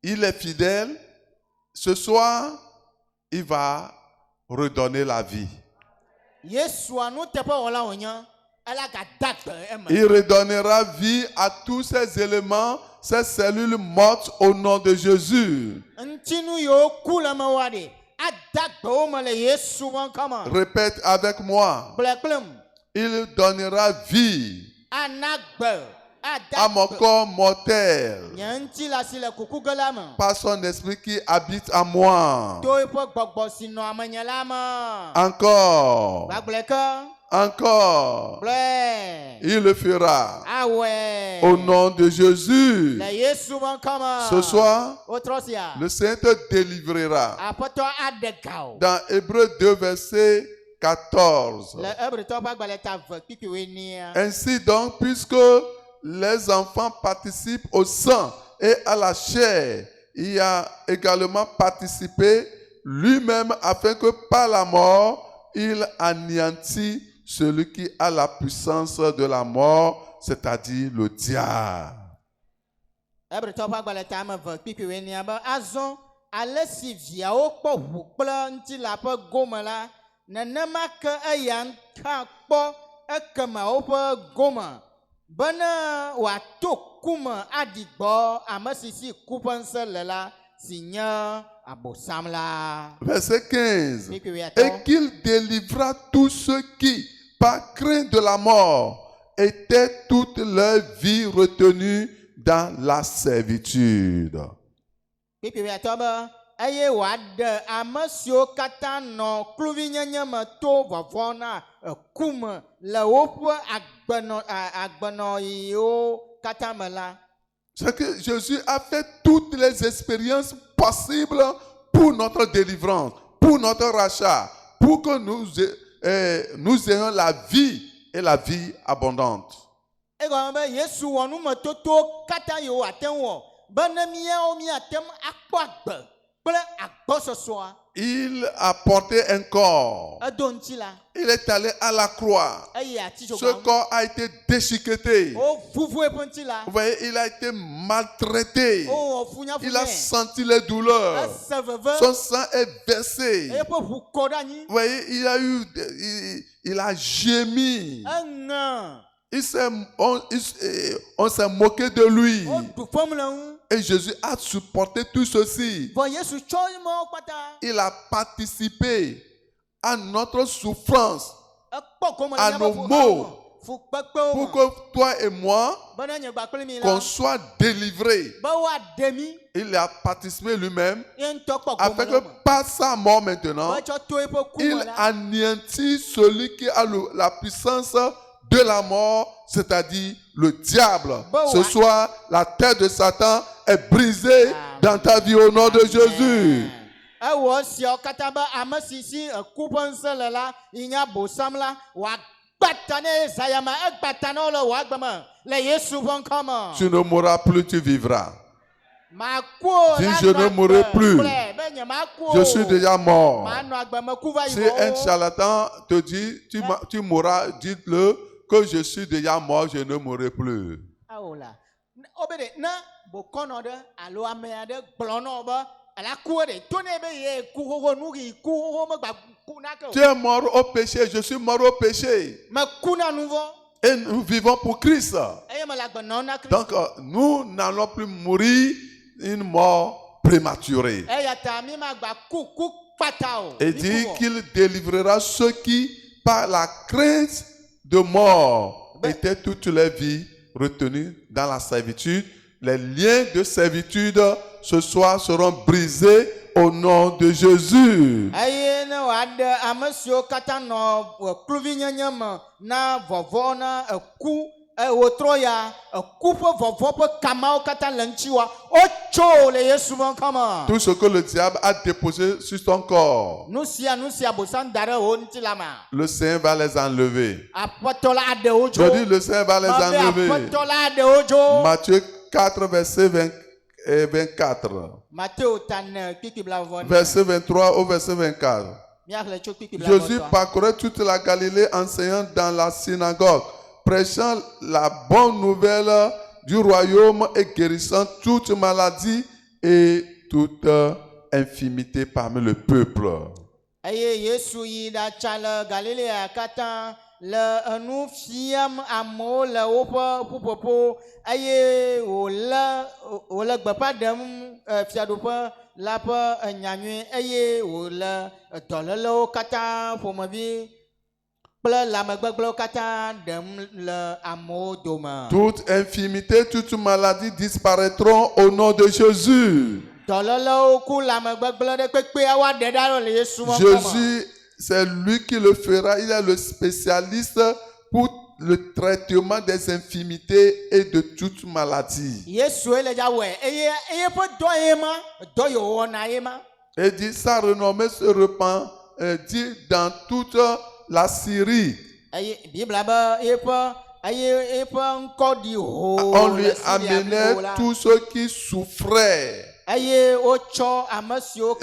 il est fidèle. Ce soir, il va redonner la vie. Il redonnera vie à tous ces éléments, ces cellules mortes au nom de Jésus. Répète avec moi. Il donnera vie à mon corps mortel par son esprit qui habite en moi. Encore. Encore. Il le fera. Au nom de Jésus. Ce soir, le Seigneur te délivrera. Dans Hébreux 2, verset 14. Ainsi donc, puisque les enfants participent au sang et à la chair, il a également participé lui-même afin que par la mort, il anéantit celui qui a la puissance de la mort, c'est-à-dire le diable. Verset 15. Et qu'il délivra tous ceux qui, par crainte de la mort, étaient toute leur vie retenus dans la servitude. C'est que Jésus a fait toutes les expériences possibles pour notre délivrance, pour notre rachat, pour que nous ayons la vie et la vie abondante. Il a porté un corps. Il est allé à la croix. Ce corps a été déchiqueté. Vous voyez, il a été maltraité. Il a senti les douleurs. Son sang est versé. Vous voyez, il a gémi. On s'est moqué de lui. Et Jésus a supporté tout ceci. Il a participé à notre souffrance, à nos maux, pour que toi et moi, qu'on soit délivrés. Il a participé lui-même, afin que par sa mort maintenant, il anéantit celui qui a la puissance de la mort, c'est-à-dire le diable. Ce soir, la tête de Satan est brisée dans ta vie au nom de Jésus. Tu ne mourras plus, tu vivras. Dis, je ne mourrai plus. Je suis déjà mort. Si un charlatan te dit, tu mourras, dites-le que je suis déjà mort, je ne mourrai plus. Tu es mort au péché, je suis mort au péché. Et nous vivons pour Christ. Donc, nous n'allons plus mourir une mort prématurée. Et dit qu'il délivrera ceux qui, par la crainte de mort, étaient toute leur vie retenus dans la servitude. Les liens de servitude ce soir seront brisés au nom de Jésus. Tout ce que le diable a déposé sur ton corps, le Seigneur va les enlever. Je dis, le Seigneur va les enlever. Matthieu 4, verset 24. Verset 23 au verset 24. Jésus parcourait toute la Galilée enseignant dans la synagogue, prêchant la bonne nouvelle du royaume et guérissant toute maladie et toute infirmité parmi le peuple. Le nous fiam amo le opa pupopo aye ola gba dem fiadopa la pa nyanyue aye ola dololo kata fomavi pla la magbaglo kata dem le amo doma. Toute infirmité, toute maladie disparaîtront au nom de Jésus. Jésus, c'est lui qui le fera. Il est le spécialiste pour le traitement des infirmités et de toute maladie. Et dit, sa renommée se répand dit dans toute la Syrie. On lui amenait tous ceux qui souffraient. Ils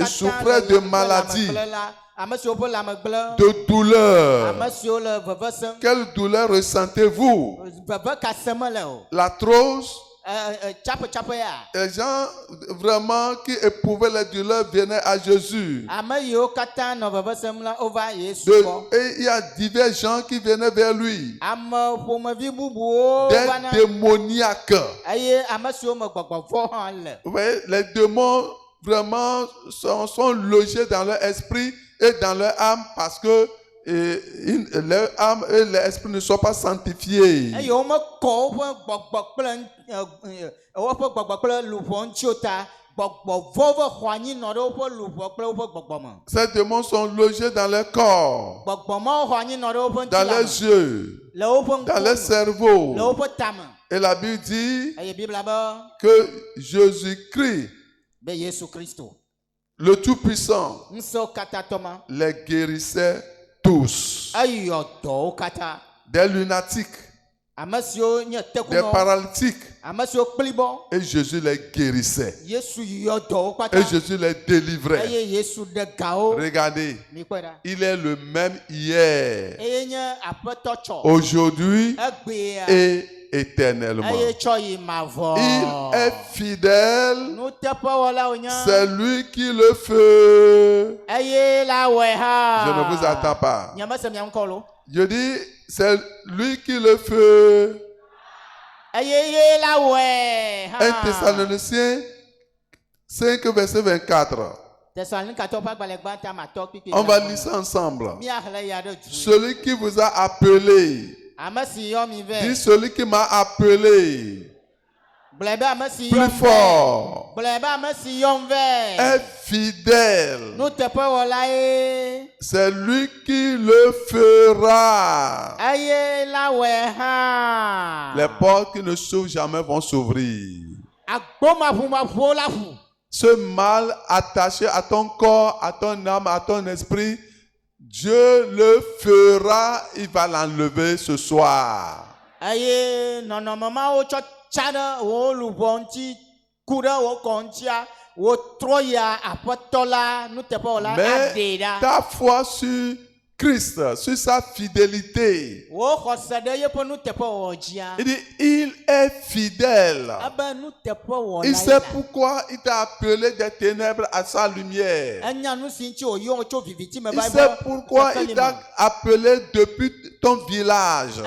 souffraient de maladies, de douleurs. Quelle douleur ressentez-vous? L'arthrose. Les gens vraiment qui éprouvaient les douleurs venaient à Jésus. Et il y a divers gens qui venaient vers lui. Des démoniaques. Vous voyez, les démons vraiment sont logés dans leur esprit et dans leur âme parce que leur âme et l'esprit ne sont pas sanctifiés. Ces démons sont logés dans leur corps, dans leurs yeux, dans leur cerveau. Et la Bible dit que Jésus-Christ, le Tout-Puissant, les guérissait tous. Des lunatiques, des paralytiques. Et Jésus les guérissait. Et Jésus les délivrait. Regardez, il est le même hier, aujourd'hui et éternellement. Il est fidèle. C'est lui qui le fait. Je ne vous attends pas. Je dis, c'est lui qui le fait. 1 Thessaloniciens 5, verset 24. On va lire ça ensemble. Celui qui vous a appelé. Dis, celui qui m'a appelé. Plus fort. Est fidèle. C'est lui qui le fera. Les portes qui ne s'ouvrent jamais vont s'ouvrir. Ce mal attaché à ton corps, à ton âme, à ton esprit, Dieu le fera. Il va l'enlever ce soir. Mais ta foi sur Christ, sur sa fidélité. Il dit, il est fidèle. Il sait pourquoi il t'a appelé des ténèbres à sa lumière. Il sait pourquoi il t'a appelé depuis ton village.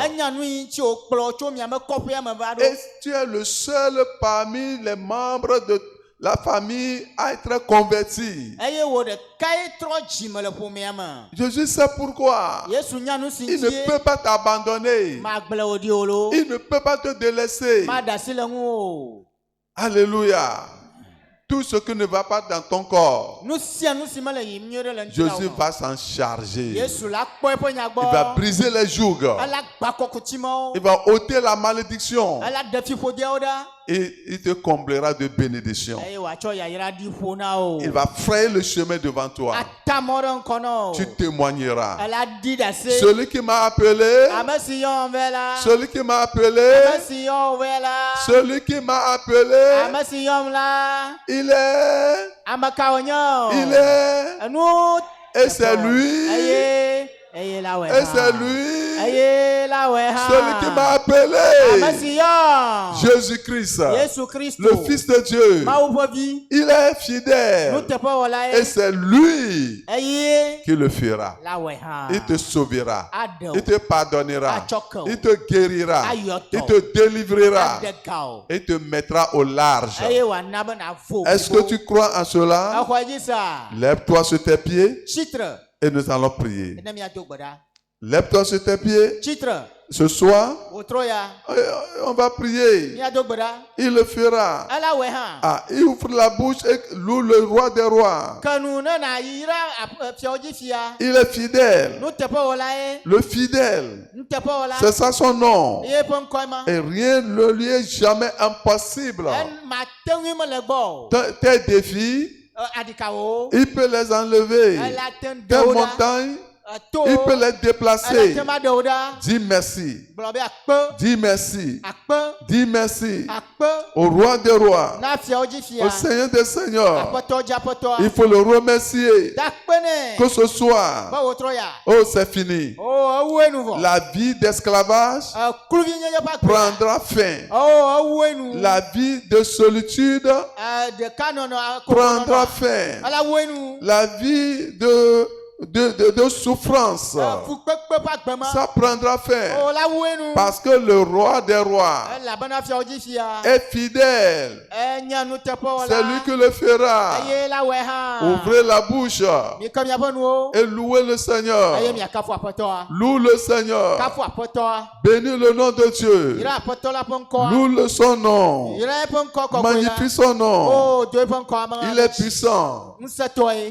Et tu es le seul parmi les membres de la famille à être converti. Jésus sait pourquoi. Il ne peut pas t'abandonner. Il ne peut pas te délaisser. Alléluia. Tout ce qui ne va pas dans ton corps, Jésus va s'en charger. Il va briser les jougs. Il va ôter la malédiction. Et il te comblera de bénédictions. Il va frayer le chemin devant toi. Tu témoigneras. Celui qui m'a appelé, celui qui m'a appelé, celui qui m'a appelé, il est, et c'est lui, et c'est lui, celui qui m'a appelé, Jésus-Christ, le Fils de Dieu. Il est fidèle, et c'est lui qui le fera. Il te sauvera, il te pardonnera, il te guérira, il te délivrera, il te mettra au large. Est-ce que tu crois en cela? Lève-toi sur tes pieds et nous allons prier. Lève-toi sur tes pieds. Ce soir, on va prier. Il le fera. Ah, il ouvre la bouche et loue le roi des rois. Il est fidèle. Le fidèle. C'est ça son nom. Et rien ne lui est jamais impossible. Tes défis, il peut les enlever. Tes montagnes, il peut les déplacer. Dis merci. Dis merci. Dis merci au roi des rois, au Seigneur des seigneurs. Il faut le remercier. Que ce soir, oh, c'est fini. La vie d'esclavage prendra fin. La vie de solitude prendra fin. La vie de souffrance, ça prendra fin, parce que le roi des rois est fidèle. C'est lui qui le fera. Ouvrez la bouche et louez le Seigneur. Loue le Seigneur. Bénis le nom de Dieu. Loue son nom. Magnifie son nom. Il est puissant.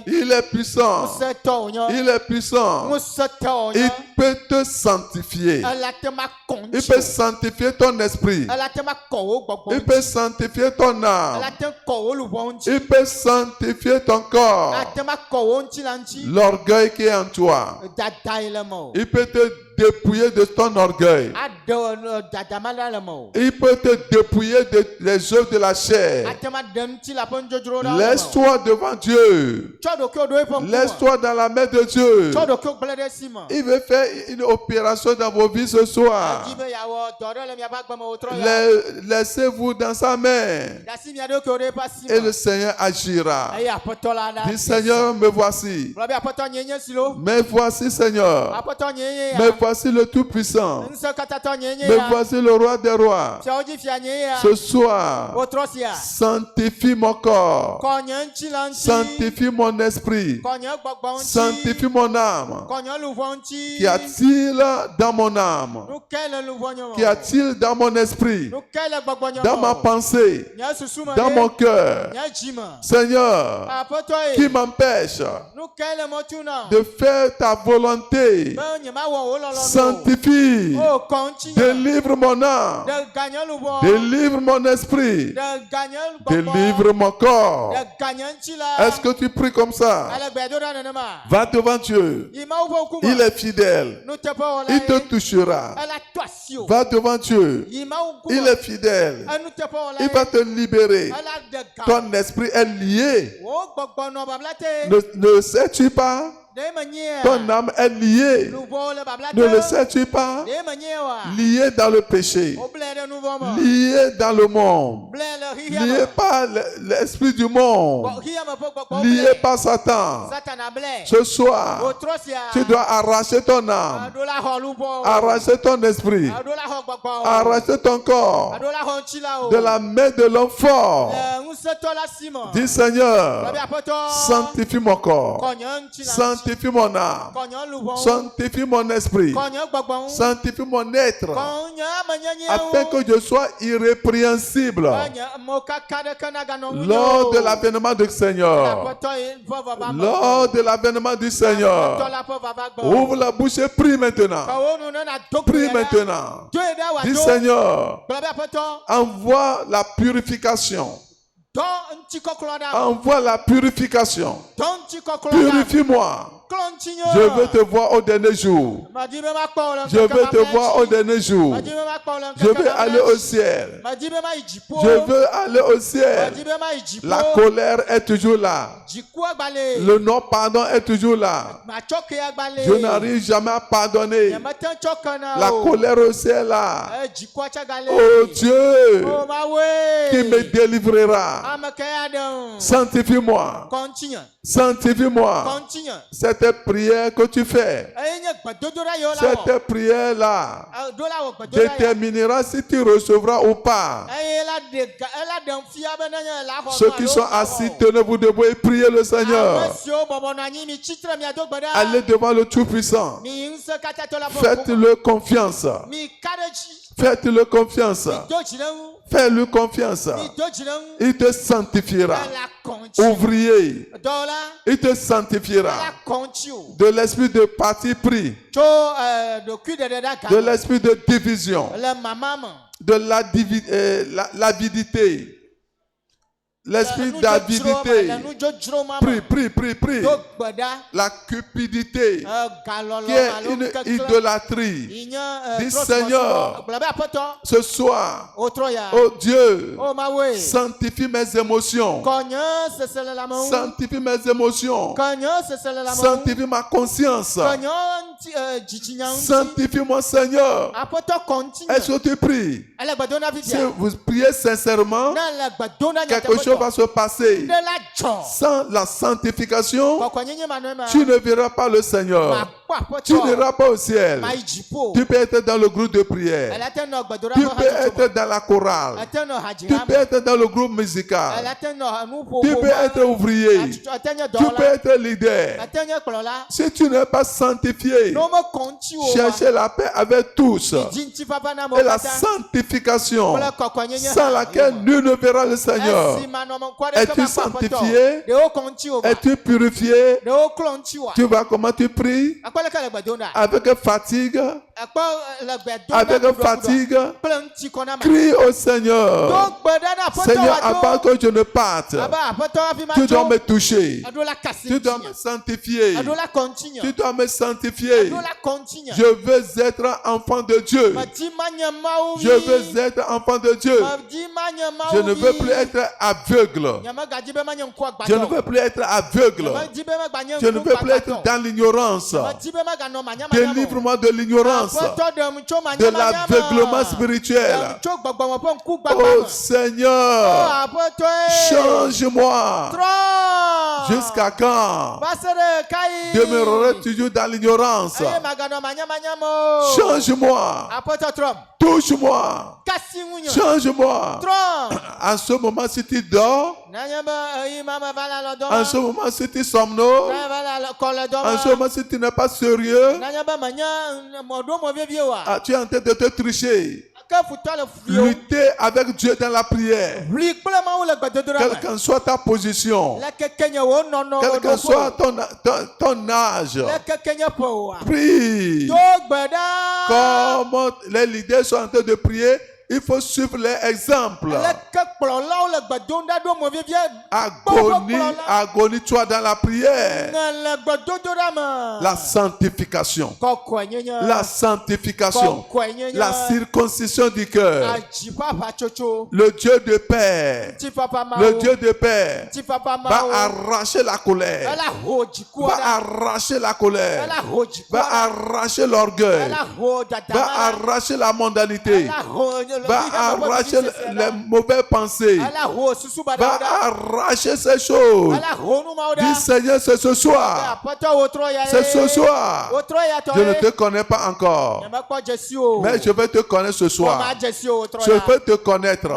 Il est puissant. Il est puissant. Il peut te sanctifier. Il peut sanctifier ton esprit. Il peut sanctifier ton âme. Il peut sanctifier ton corps. L'orgueil qui est en toi, il peut te dépouiller de ton orgueil. Il peut te dépouiller des œuvres de la chair. Laisse-toi devant Dieu. Laisse-toi dans la main de Dieu. Il veut faire une opération dans vos vies ce soir. Laissez-vous dans sa main. Et le Seigneur agira. Dis, Seigneur, me voici. Me voici, Seigneur. Me voici le Tout-Puissant. Me voici le Roi des Rois. Ce soir, sanctifie mon corps. Sanctifie mon esprit. Sanctifie mon âme. Qu'y a-t-il dans mon âme? Qu'y a-t-il dans mon esprit? Dans ma pensée? Dans mon cœur? Seigneur, qui m'empêche de faire ta volonté? Sanctifie Délivre mon âme. Délivre mon esprit. Délivre mon corps. Est-ce que tu pries comme ça? Va devant Dieu. Il est fidèle. Il te touchera. Va devant Dieu. Il est fidèle. Il va te libérer. Ton esprit est lié. Ne sais-tu pas? Ton âme est liée. Ne le sais-tu pas? Lié dans le péché. Lié dans le monde. Lié par l'esprit du monde. Lié par Satan. Ce soir, tu dois arracher ton âme. Arracher ton esprit. Arracher ton corps de la main de l'homme fort. Dis Seigneur, sanctifie mon corps. Sanctifie mon âme. Sanctifie mon esprit. Sanctifie mon être. Afin que je sois irrépréhensible lors de l'avènement du Seigneur. Lors de l'avènement du Seigneur. Ouvre la bouche et prie maintenant. Prie maintenant. Dis Seigneur, envoie la purification. Envoie la purification. Purifie-moi. Je veux te voir au dernier jour. Je veux te voir au dernier jour. Je veux aller au ciel. Je veux aller au ciel. La colère est toujours là. Le non-pardon est toujours là. Je n'arrive jamais à pardonner. La colère aussi est là. Oh Dieu, qui me délivrera. Sanctifie-moi. Sanctifie-moi. Cette prière que tu fais, cette prière-là déterminera si tu recevras ou pas. Ceux qui sont assis, tenez-vous debout et priez le Seigneur. Allez devant le Tout-Puissant. Faites-le confiance. Faites-le confiance. Fais-lui confiance. Il te sanctifiera. Ouvrier, il te sanctifiera. De l'esprit de parti pris. De l'esprit de division. De l'avidité. L'esprit d'avidité. Prie. La cupidité qui est une idolâtrie. Dis Seigneur, ce soir, oh Dieu, sanctifie mes émotions. Sanctifie mes émotions. Sanctifie ma conscience. Sanctifie mon Seigneur. Est-ce que tu pries? Si vous priez sincèrement, quelque chose va se passer. Sans la sanctification, tu ne verras pas le Seigneur. Tu n'iras pas au ciel. Tu peux être dans le groupe de prière. Tu peux être dans la chorale. Tu peux être dans le groupe musical. Tu peux être ouvrier. Tu peux être leader. Si tu n'es pas sanctifié, cherchez la paix avec tous. Et la sanctification sans laquelle nul ne verra le Seigneur. Es-tu sanctifié? Es-tu purifié? Tu vois comment tu pries? Avec fatigue. Avec fatigue. Crie au Seigneur. Seigneur, avant que je ne parte, tu dois me toucher. Tu dois me sanctifier. Tu dois me sanctifier. Je veux être enfant de Dieu. Je veux être enfant de Dieu. Je ne veux plus être aveugle. Je ne veux plus être aveugle. Je ne veux plus être dans l'ignorance. Délivre-moi de l'ignorance, de l'aveuglement spirituel. Oh Seigneur, change-moi. Jusqu'à quand demeurerai toujours dans l'ignorance? Change-moi. Touche-moi. Change-moi. En ce moment, si tu dors, en ce moment, si tu somnolent, en ce moment, si tu n'es pas sérieux, tu es en train de te tricher. Lutter avec Dieu dans la prière. Quelle qu'en soit ta position, quel qu'en soit ton âge, prie. Comme les leaders sont en train de prier, il faut suivre les exemples. Agonie-toi dans la prière. La sanctification. La sanctification. La circoncision du cœur. Le Dieu de paix. Le Dieu de paix va arracher la colère. Va arracher la colère. Va arracher l'orgueil. Va arracher la mondanité. Va arracher les mauvaises pensées. Va arracher ces choses. Dis Seigneur, c'est ce soir. C'est ce soir. Je ne te connais pas encore. Mais je vais te connaître ce soir. Je vais te connaître.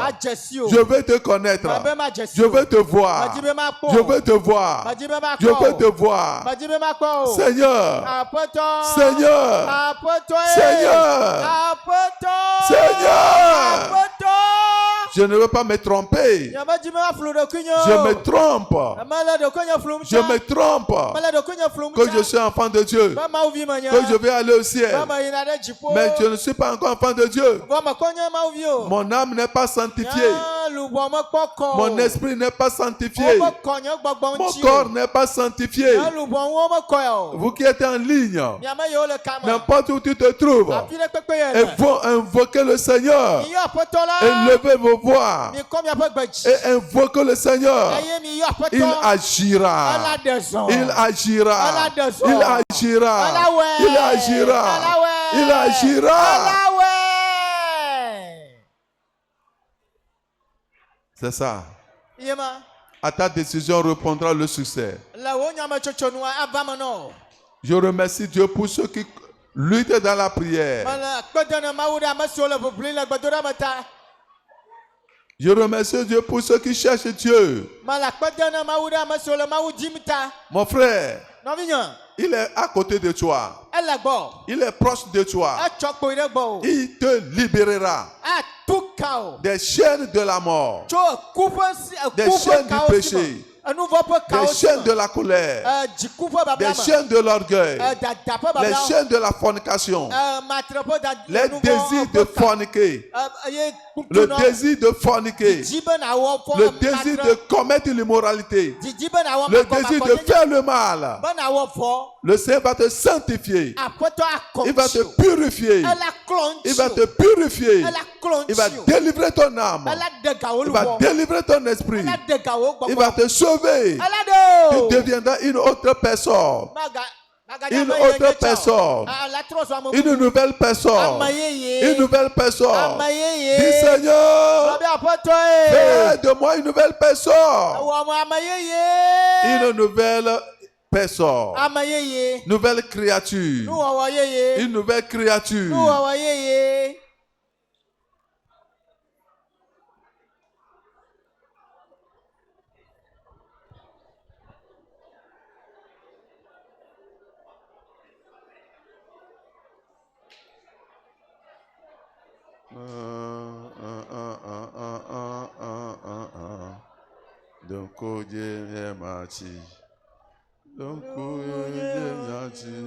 Je vais te connaître. Je vais te voir. Je vais te voir. Je vais te voir. Seigneur. Seigneur. Seigneur. Seigneur. Je ne veux pas me tromper. Je me trompe. Je me trompe. Que je suis enfant de Dieu. Que je vais aller au ciel. Mais je ne suis pas encore enfant de Dieu. Mon âme n'est pas sanctifiée. Mon esprit n'est pas sanctifié. Mon corps n'est pas sanctifié. Vous qui êtes en ligne, n'importe où tu te trouves, invoquez le Seigneur. Élevez vos voix et invoquez le Seigneur. Il agira. Il agira. Il agira. Il agira. Il agira. C'est ça. À ta décision répondra le succès. Je remercie Dieu pour ceux qui luttent dans la prière. Je remercie Dieu pour ceux qui cherchent Dieu. Mon frère, il est à côté de toi. Il est proche de toi. Il te libérera des chaînes de la mort, des chaînes du péché, des chaînes de la colère, des chaînes de l'orgueil, les chaînes de la fornication, les désirs de forniquer, le désir de forniquer, le désir de commettre l'immoralité, le désir de faire le mal. Le Seigneur va te sanctifier. Il va te purifier. Il va te purifier. Il va délivrer ton âme. Il va délivrer ton esprit. Il va te sauver. Tu deviendras une autre personne. Une autre personne. Une nouvelle personne. Une nouvelle personne. Dis Seigneur, fais de moi une nouvelle personne. Une nouvelle personne. Nouvelle créature. Une nouvelle créature. Donc, Dieu mati. Donc, Dieu mati.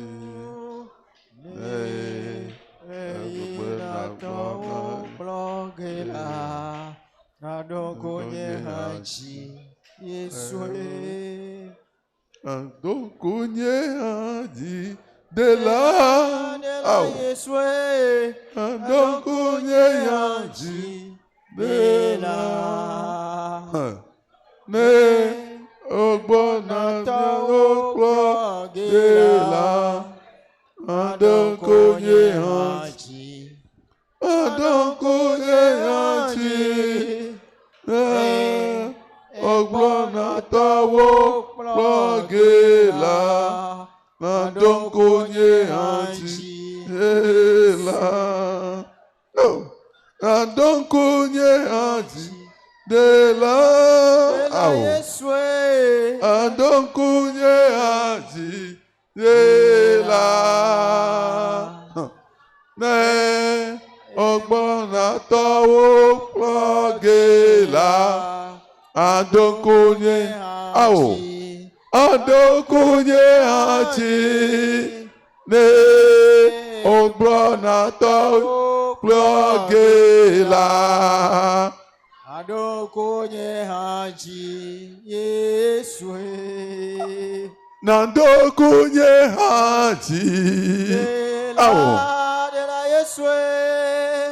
De là, donc on y a dit de là, mais au bon endroit de là, donc on y a dit, donc on y a dit, au bon endroit de là. Donc on y a dit là, donc on y a dit de là, donc on y a dit de là, mais au bon à towo plogela adokunye ao adokunye achi ne ogbona towo plogela adokunye achi Yesu nandokunye achi ao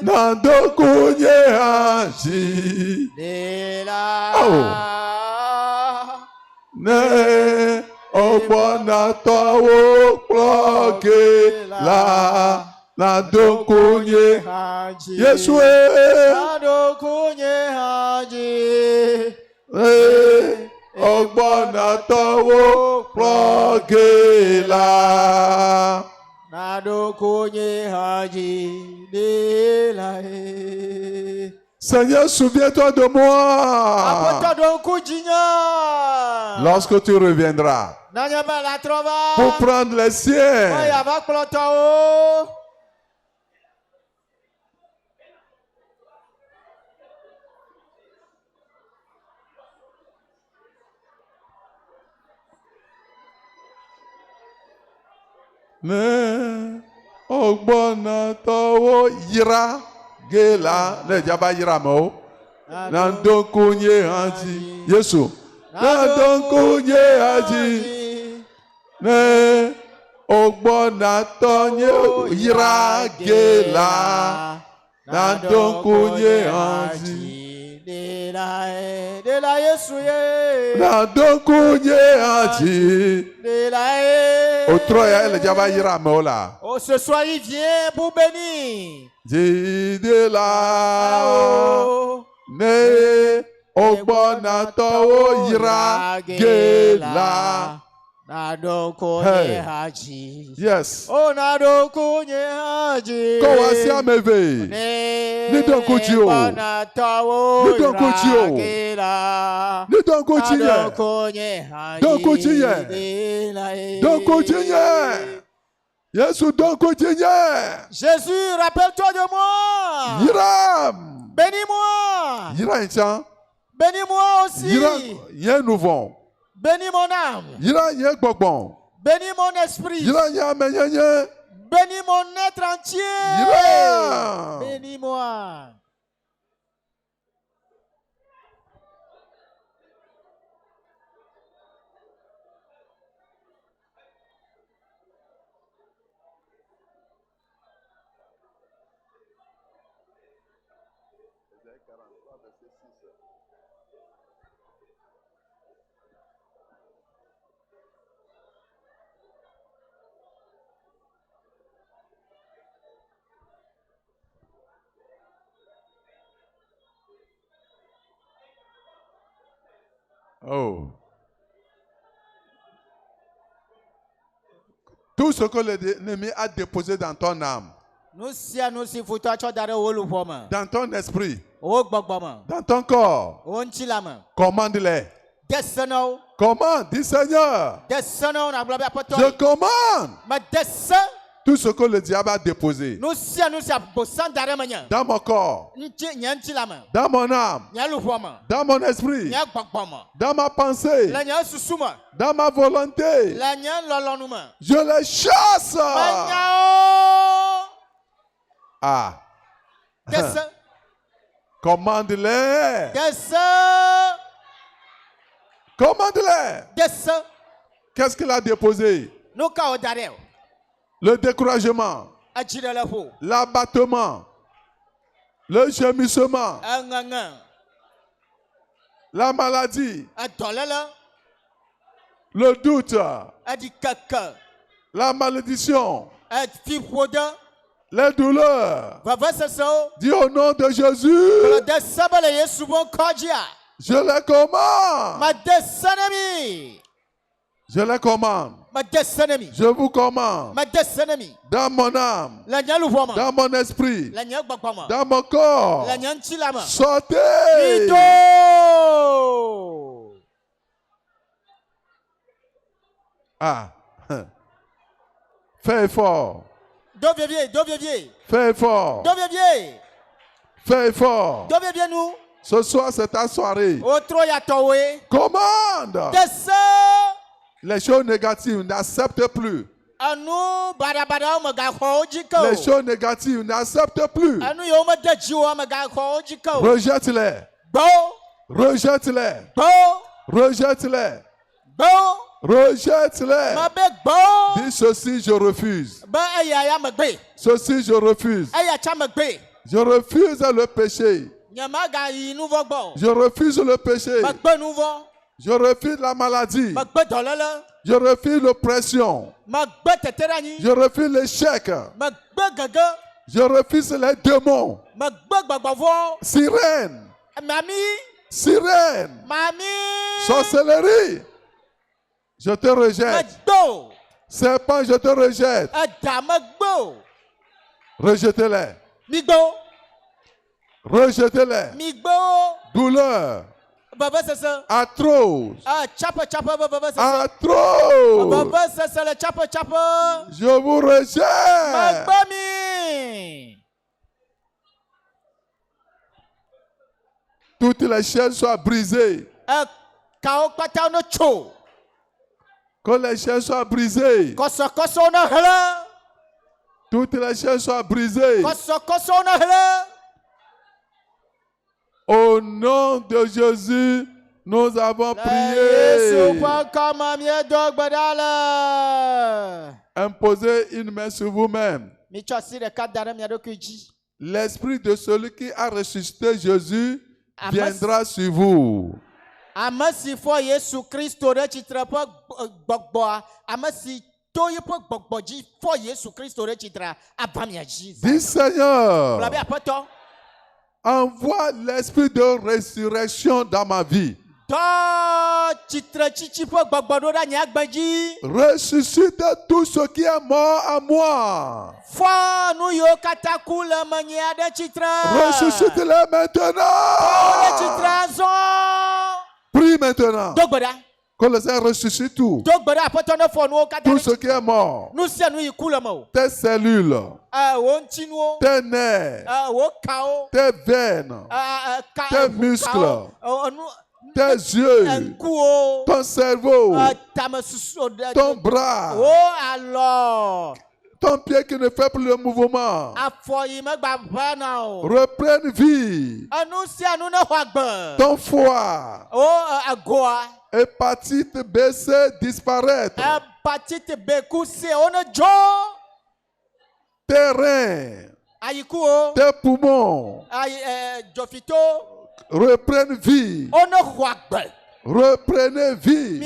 nandokunye achi ne ogbona towo plogela nandokunye Yesu nandokunye achi ogbona towo plogela Seigneur, souviens-toi de moi lorsque tu reviendras pour prendre les siens. Ne ogbona towo yira gela ne jaba yira mo nandokunye aji Yesu nandokunye aji ne ogbona tonye yira gela nandokunye aji nandokunye aji Oh, ce soir il vient pour bénir. Ne ogbona towo yira gela. Yes. Oh, nadokunye haji. Kowasi ameve. Nidonkuchio. Nidonkuchio. Nidonkuchie. Donkuchie. Donkuchie. Yesu donkuchie. Jésus, rappelle-toi de moi. Yiram. Bénis-moi. Yiram. Bénis-moi aussi. Yiram. Yen nouveau. Bénis mon âme. Bénis mon esprit. Bénis Bénis mon être entier. Bénis-moi. Oh. Tout ce que l'ennemi a déposé dans ton âme, dans ton esprit, dans ton corps, commande-les. Commande, dis Seigneur. Je commande. Tout ce que le diable a déposé dans mon corps, dans mon âme, dans mon esprit, dans ma pensée, dans ma volonté, je les chasse. Ah. Commande-les. Commande-les. Qu'est-ce qu'il a déposé? Le découragement, l'abattement, le gémissement, la maladie, le doute, la malédiction, les douleurs. Dis au nom de Jésus, je les commande. Je les commande. Je vous commande. Dans mon âme. Dans mon esprit. Dans mon corps. Sortez. Ah. Fais effort. Fais effort. Fais effort. Dove bien nous. Ce soir, c'est ta soirée. Otro ya towe. Commande. Desse. Les choses négatives, n'accepte plus. Anu bada me ga khojiko. Les choses négatives, n'accepte plus. Anu yo me dejiwa me ga khojiko. Rejette-les. Bo. Rejette-les. Bo. Rejette-les. Bo. Rejette-les. Ma be bo. Dis ceci, je refuse. Ba aya ya me gbe. Ceci, je refuse. Aya cha me gbe. Je refuse le péché. Nyama ga yi nouveau gbo. Je refuse le péché. Ma gbe nouveau. Je refuse la maladie. Ma gbe dolele. Je refuse l'oppression. Ma gbe teterani. Je refuse l'échec. Ma gbe gaga. Je refuse les démons. Ma gbe gbagbavo. Sirène. Mami. Sirène. Mami. Sorcellerie. Je te rejette. Magbo. Serpent, je te rejette. Adamagbo. Rejetez-les. Migbo. Rejetez-les. Migbo. Douleur. Baba sasa. Atroce. Ah, chapa baba sasa. Atroce. Baba sasa le chapa. Je vous rejette. Magbami. Toutes les chaînes soient brisées. Kao pata no cho. Que les chaînes soient brisées. Koso na hela. Toutes les chaînes soient brisées. Koso na hela. Au nom de Jésus, nous avons prié. Imposez une main sur vous-même. L'esprit de celui qui a ressuscité Jésus viendra sur vous. Dis Seigneur, envoie l'esprit de résurrection dans ma vie. Ressuscite tout ce qui est mort à moi. Ressuscite-les maintenant. Prie maintenant. Que le Seigneur ressuscite tout. Tout ce qui est mort. Tes cellules. Tes nerfs. Tes veines. Tes muscles. Tes yeux. Ton cerveau. Ton bras. Ton pied qui ne fait plus le mouvement. Reprenne vie. Ton foie. Hépatite B, C disparaître. Hépatite B, C, tes reins. Tes poumons. Reprenne vie. Reprenez vie.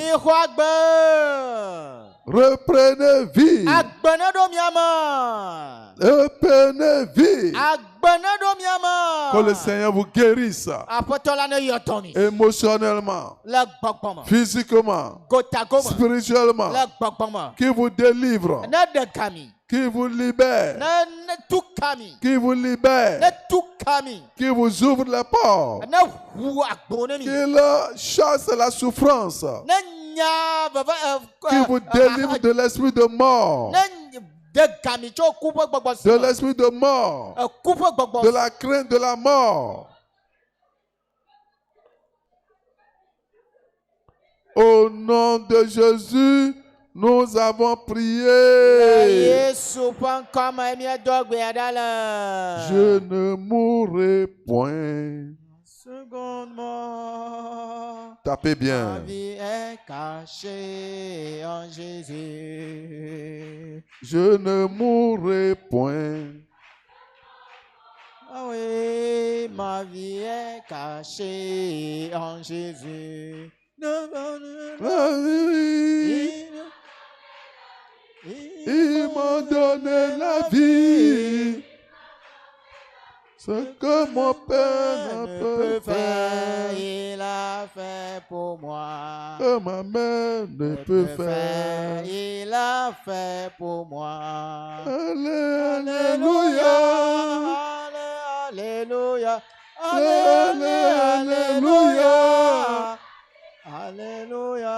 Reprenez vie. Reprenez vie. Que le Seigneur vous guérisse émotionnellement, physiquement, spirituellement, qui vous délivre, qui vous libère, qui vous libère, qui vous ouvre les portes, qu'il chasse la souffrance, qui vous délivre de l'esprit de mort, de l'esprit de mort, de la crainte de la mort. Au nom de Jésus, nous avons prié. Je ne mourrai point. Tapez bien. Ma vie est cachée en Jésus. Je ne mourrai point. Ah oui, ma vie est cachée en Jésus. Il m'a donné la vie. Ce que mon Père ne peut faire, il a fait pour moi. Que ma mère ne peut faire, il a fait pour moi. Alléluia. Alléluia. Alléluia. Alléluia.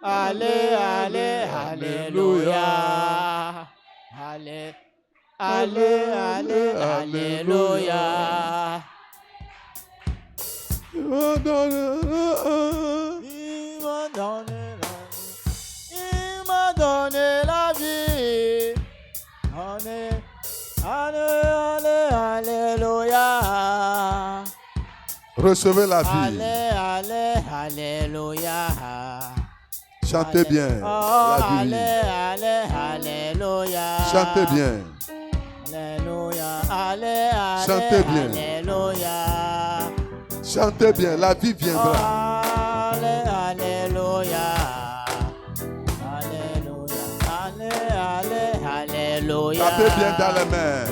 Alléluia. Alléluia. Alléluia. Il m'a donné la vie. Alléluia. Recevez la vie. Alléluia. Chantez bien la vie. Alléluia. Chantez bien. Alléluia. Chantez bien. Alléluia. Chantez bien, la vie viendra. Alléluia. Alléluia. Tapez bien dans les mains.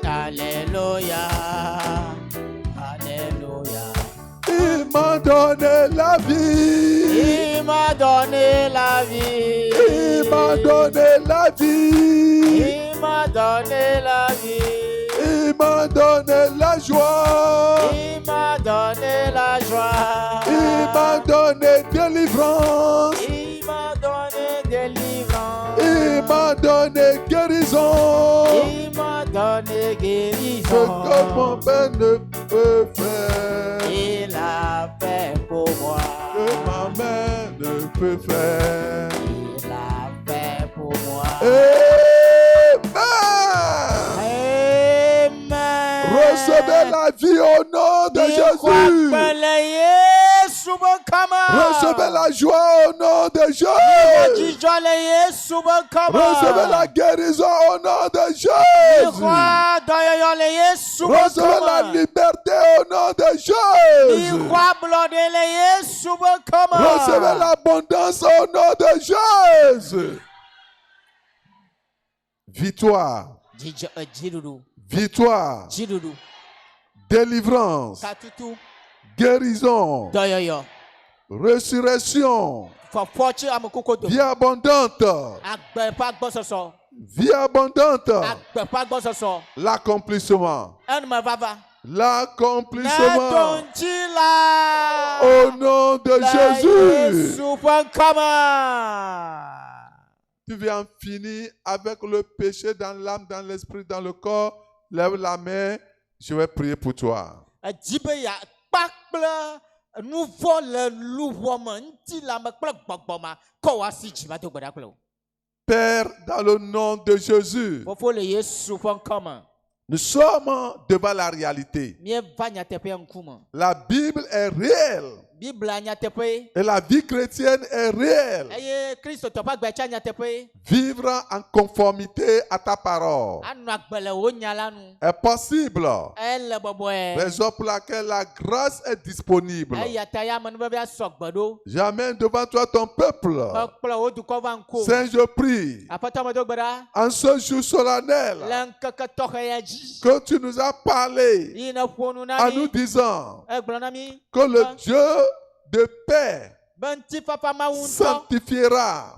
Alléluia. Alléluia. Il m'a donné la vie. Il m'a donné la vie. Il m'a donné la vie. Il m'a donné la vie. Il m'a donné la joie. Il m'a donné la joie. Il m'a donné délivrance. Il m'a donné délivrance. Il m'a donné guérison. Il m'a donné Ce guérison. que mon Père ne peut faire. Il a fait pour moi. Que ma mère ne peut faire. Il a fait pour moi. Amen. Amen. Recevez la vie au nom de Jésus. Recevez la joie au nom de Jésus. Recevez la guérison au nom de Jésus. Recevez la liberté au nom de Jésus. Recevez l'abondance au nom de Jésus. Victoire. Victoire. Délivrance. Guérison. Résurrection. Vie abondante. Vie abondante. L'accomplissement. L'accomplissement. Au nom de Jésus. Tu viens finir avec le péché dans l'âme, dans l'esprit, dans le corps. Lève la main. Je vais prier pour toi. Père, dans le nom de Jésus, nous sommes devant la réalité. La Bible est réelle. Et la vie chrétienne est réelle. Vivre en conformité à ta parole est possible. Raison pour laquelle la grâce est disponible. J'amène devant toi ton peuple. Saint, je prie en ce jour solennel que tu nous as parlé en nous disant que le Dieu de paix sanctifiera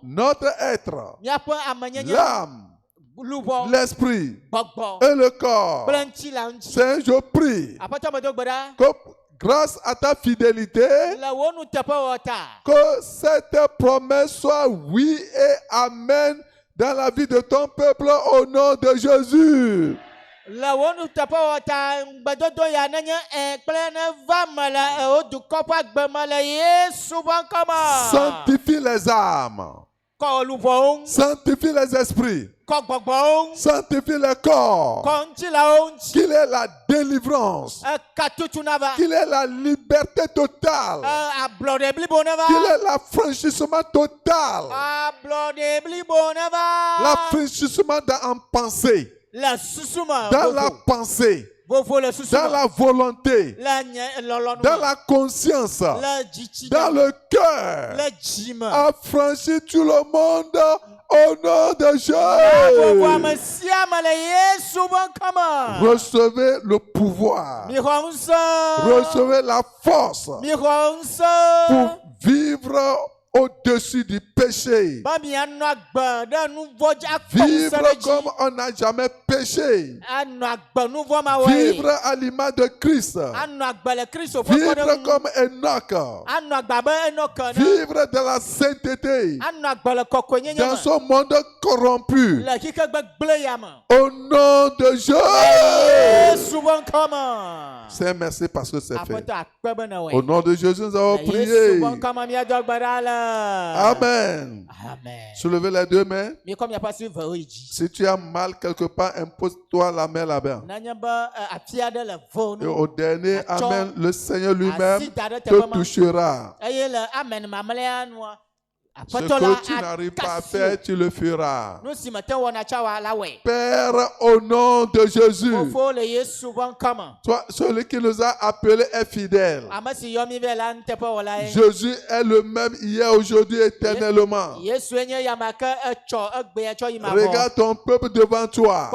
notre être, l'âme, l'esprit et le corps. Saint, je prie que grâce à ta fidélité, que cette promesse soit oui et amen dans la vie de ton peuple au nom de Jésus. Sanctifie les âmes. Sanctifie les esprits. Sanctifie le corps. Qu'il ait la délivrance. Qu'il ait la liberté totale. Qu'il ait l'affranchissement total. L'affranchissement en pensée. Dans la pensée. Dans la volonté. Dans la conscience. Dans le cœur. Affranchis tout le monde au nom de Jésus. Recevez le pouvoir. Recevez la force pour vivre au-dessus du péché. Vivre comme on n'a jamais péché. Vivre à l'image de Christ. Vivre comme Enoch. Vivre de la sainteté. Dans ce monde corrompu. Au nom de Jésus. Seigneur, merci parce que c'est fait. Au nom de Jésus, nous avons prié. Amen. Soulevez les deux mains. Si tu as mal quelque part, impose-toi la main là-bas. Et au dernier, amen, le Seigneur lui-même te touchera. Ce que tu n'arrives pas à faire, tu le feras. Père, au nom de Jésus, toi, celui qui nous a appelés est fidèle. Jésus est le même hier, aujourd'hui, éternellement. Regarde ton peuple devant toi.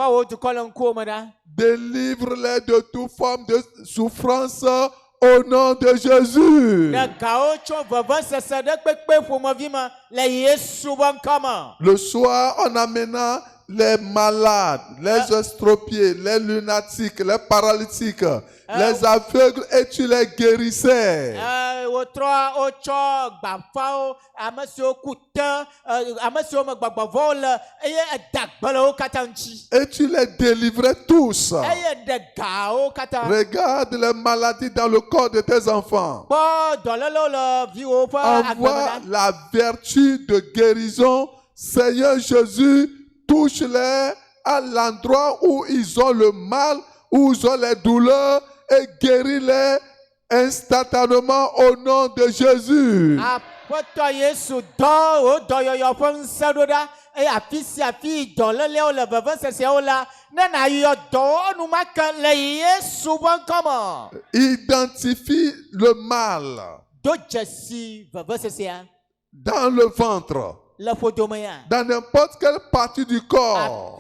Délivre-les de toute forme de souffrance. Au nom de Jésus. Le soir, on amena les malades, les estropiés, les lunatiques, les paralytiques, les aveugles et tu les guérissais. Et tu les délivrais tous. Regarde les maladies dans le corps de tes enfants. Envoie la vertu de guérison. Seigneur Jésus, touche-les à l'endroit où ils ont le mal, où ils ont les douleurs et guéris-les instantanément au nom de Jésus. Identifie le mal dans le ventre, dans n'importe quelle partie du corps.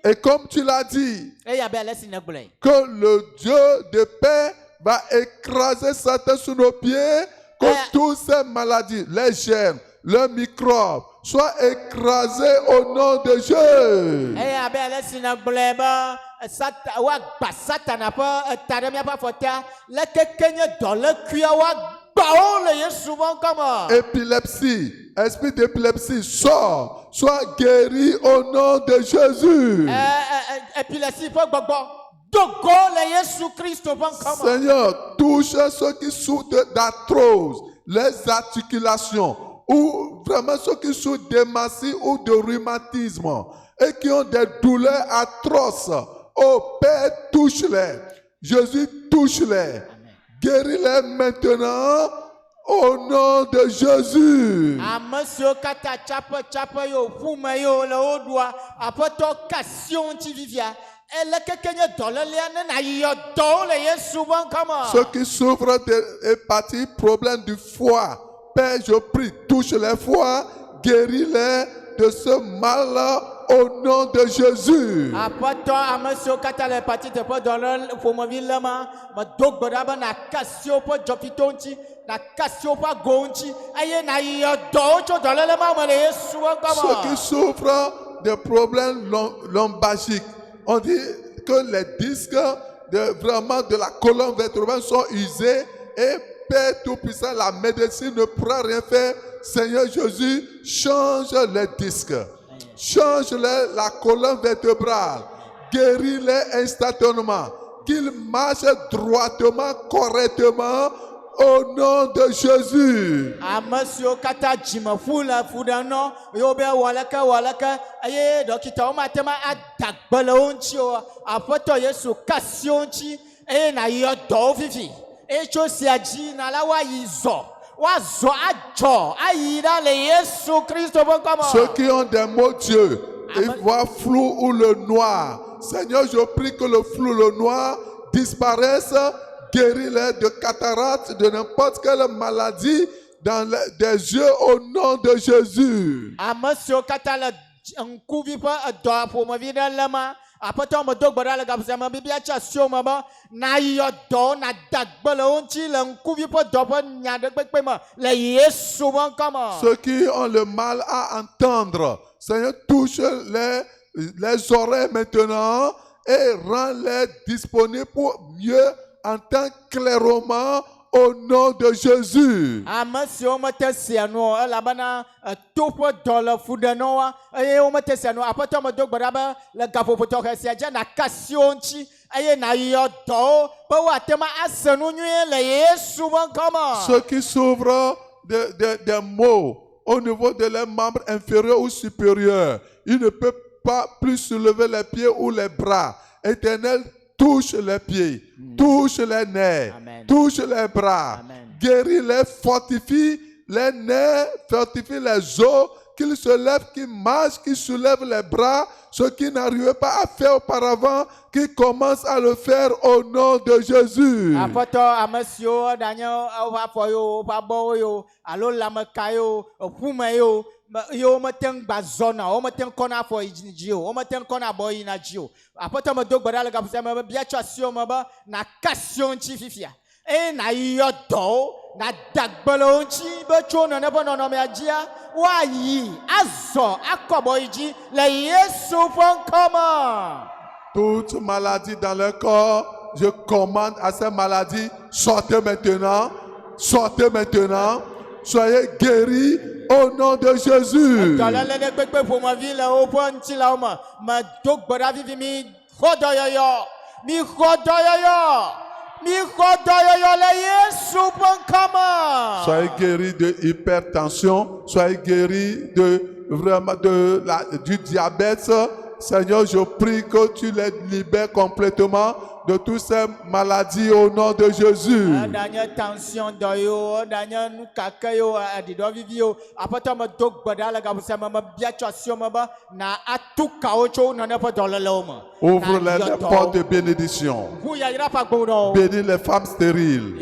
Et comme tu l'as dit, que le Dieu de paix va écraser Satan sous nos pieds, que toutes ces maladies, les germes, le microbe, soient écrasés au nom de Jésus. Épilepsie, esprit d'épilepsie, sort, soit guéri au nom de Jésus. Seigneur, touche ceux qui souffrent d'arthrose, les articulations, ou vraiment ceux qui souffrent d'hématie ou de rhumatisme et qui ont des douleurs atroces. Oh Père, touche-les. Jésus, touche-les. Guéris-les maintenant au nom de Jésus. Ceux qui souffrent d'hépatie, problème du foie, Père, je prie, touche les foies, guéris-les de ce mal au nom de Jésus. Ceux qui souffrent de problèmes lombagiques, on dit que les disques de la colonne vertébrale sont usés et Père Tout-Puissant, la médecine ne pourra rien faire. Seigneur Jésus, change les disques. Change la colonne vertébrale. Guéris-les instantanément. Qu'ils marchent droitement, correctement. Au nom de Jésus. Ceux qui ont des maux Dieu, ils voient flou ou le noir. Seigneur, je prie que le flou, le noir disparaisse. Guéris-les de cataracte, de n'importe quelle maladie dans des yeux au nom de Jésus. Apatɔ me do gbe ɖa le gaƒosia me bibia tsi asio me be na yɔ dɔ na da gbe le wo ŋuti le ŋkuvi ƒe dɔ ƒe nya ɖe kpekpe me le Yesu ƒe ŋkɔ me. Ceux qui ont le mal à entendre, Seigneur, touche les oreilles maintenant et rend-les disponibles pour mieux entendre clairement au nom de Jésus. Ame siwo mete sia nu o elabena to ƒe dɔ le fu ɖe na wo eye womete sia nu. Aƒetɔ me do gbe ɖa be le gaƒoƒo tɔxɛ sia dze naka asi wo ŋuti eye nàyɔ dɔwo be woate ŋu ase nu nyuie le Yesu ƒe ŋkɔ me. Ceux qui souffrent des maux au niveau de leurs membres inférieurs ou supérieurs, ils ne peuvent pas plus soulever les pieds ou les bras. Éternel, touche les pieds, touche les nerfs, touche les bras, guéris-les, fortifie les nerfs, fortifie les os, qu'ils se lèvent, qu'ils marchent, qu'ils soulèvent les bras, ce qu'ils n'arrivaient pas à faire auparavant, qu'ils commencent à le faire au nom de Jésus. Aƒetɔ ame siwo ɖanye woƒe afɔ yo, woƒe abɔwo yo, alo lãmeka yo, eƒume yo, yewo mete ŋu gba zɔna, womete ŋu kɔna afɔ yi dzi o, womete ŋu kɔna abɔ yina dzi o. Aƒetɔ me do gbe ɖa le gaƒosia me be bia tso asiwo me be naka asiwo ŋuti fifia eye nàyɔ dɔwo nàda gbe le wo ŋuti be tso nene ƒe nɔnɔmea dzia woayi azɔ akɔ abɔ yi dzi le Yesu ƒe ŋkɔ me. Toute maladie dans le corps, je commande à ces maladies, sortez maintenant, soyez guéris au nom de Jésus. Soyez guéris de hypertension, soyez guéris du diabète. Seigneur, je prie que tu les libères complètement de toutes ces maladies au nom de Jésus. Ouvre les portes de bénédiction. Bénis les femmes stériles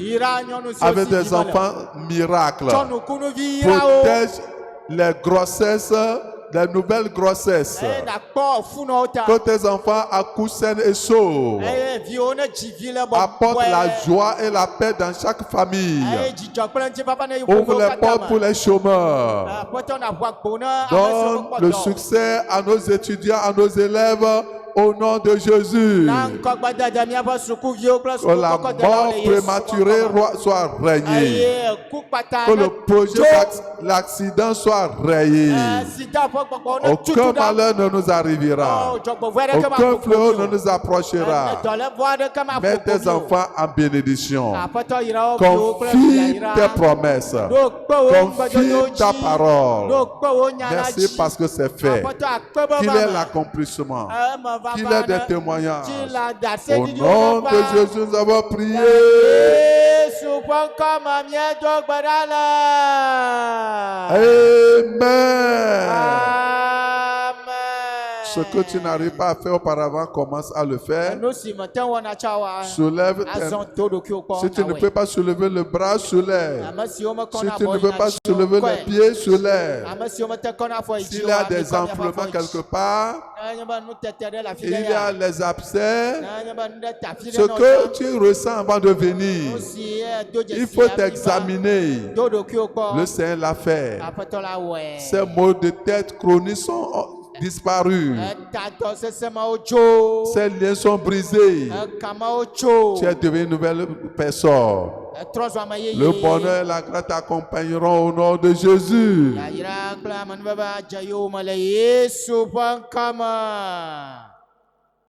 avec des enfants miracles. Protège les grossesses, les nouvelles grossesses. Que tes enfants accouchent sains et saufs. Apporte la joie et la paix dans chaque famille. Ouvre les portes pour les chômeurs. Donne le succès à nos étudiants, à nos élèves. Au nom de Jésus. Que la mort prématurée soit rayée. Que le projet l'accident soit rayé. Aucun malheur ne nous arrivera. Aucun fléau ne nous approchera. Mets tes enfants en bénédiction. Confie tes promesses. Confie ta parole. Merci parce que c'est fait. Qu'il est l'accomplissement. Qu'il ait des témoignages. Au nom de Jésus, nous avons prié. Amen. Ce que tu n'arrives pas à faire auparavant, commence à le faire. Soulève. Si tu ne peux pas soulever le bras, soulève. Si tu ne peux pas soulever les pieds, soulève. S'il y a des enflements quelque part, il y a les abcès. Ce que tu ressens avant de venir, il faut t'examiner. Le Seigneur l'a fait. Ces maux de tête chroniques sont disparus. Ces liens sont brisés. Tu es devenu une nouvelle personne. Le bonheur et la grâce t'accompagneront au nom de Jésus.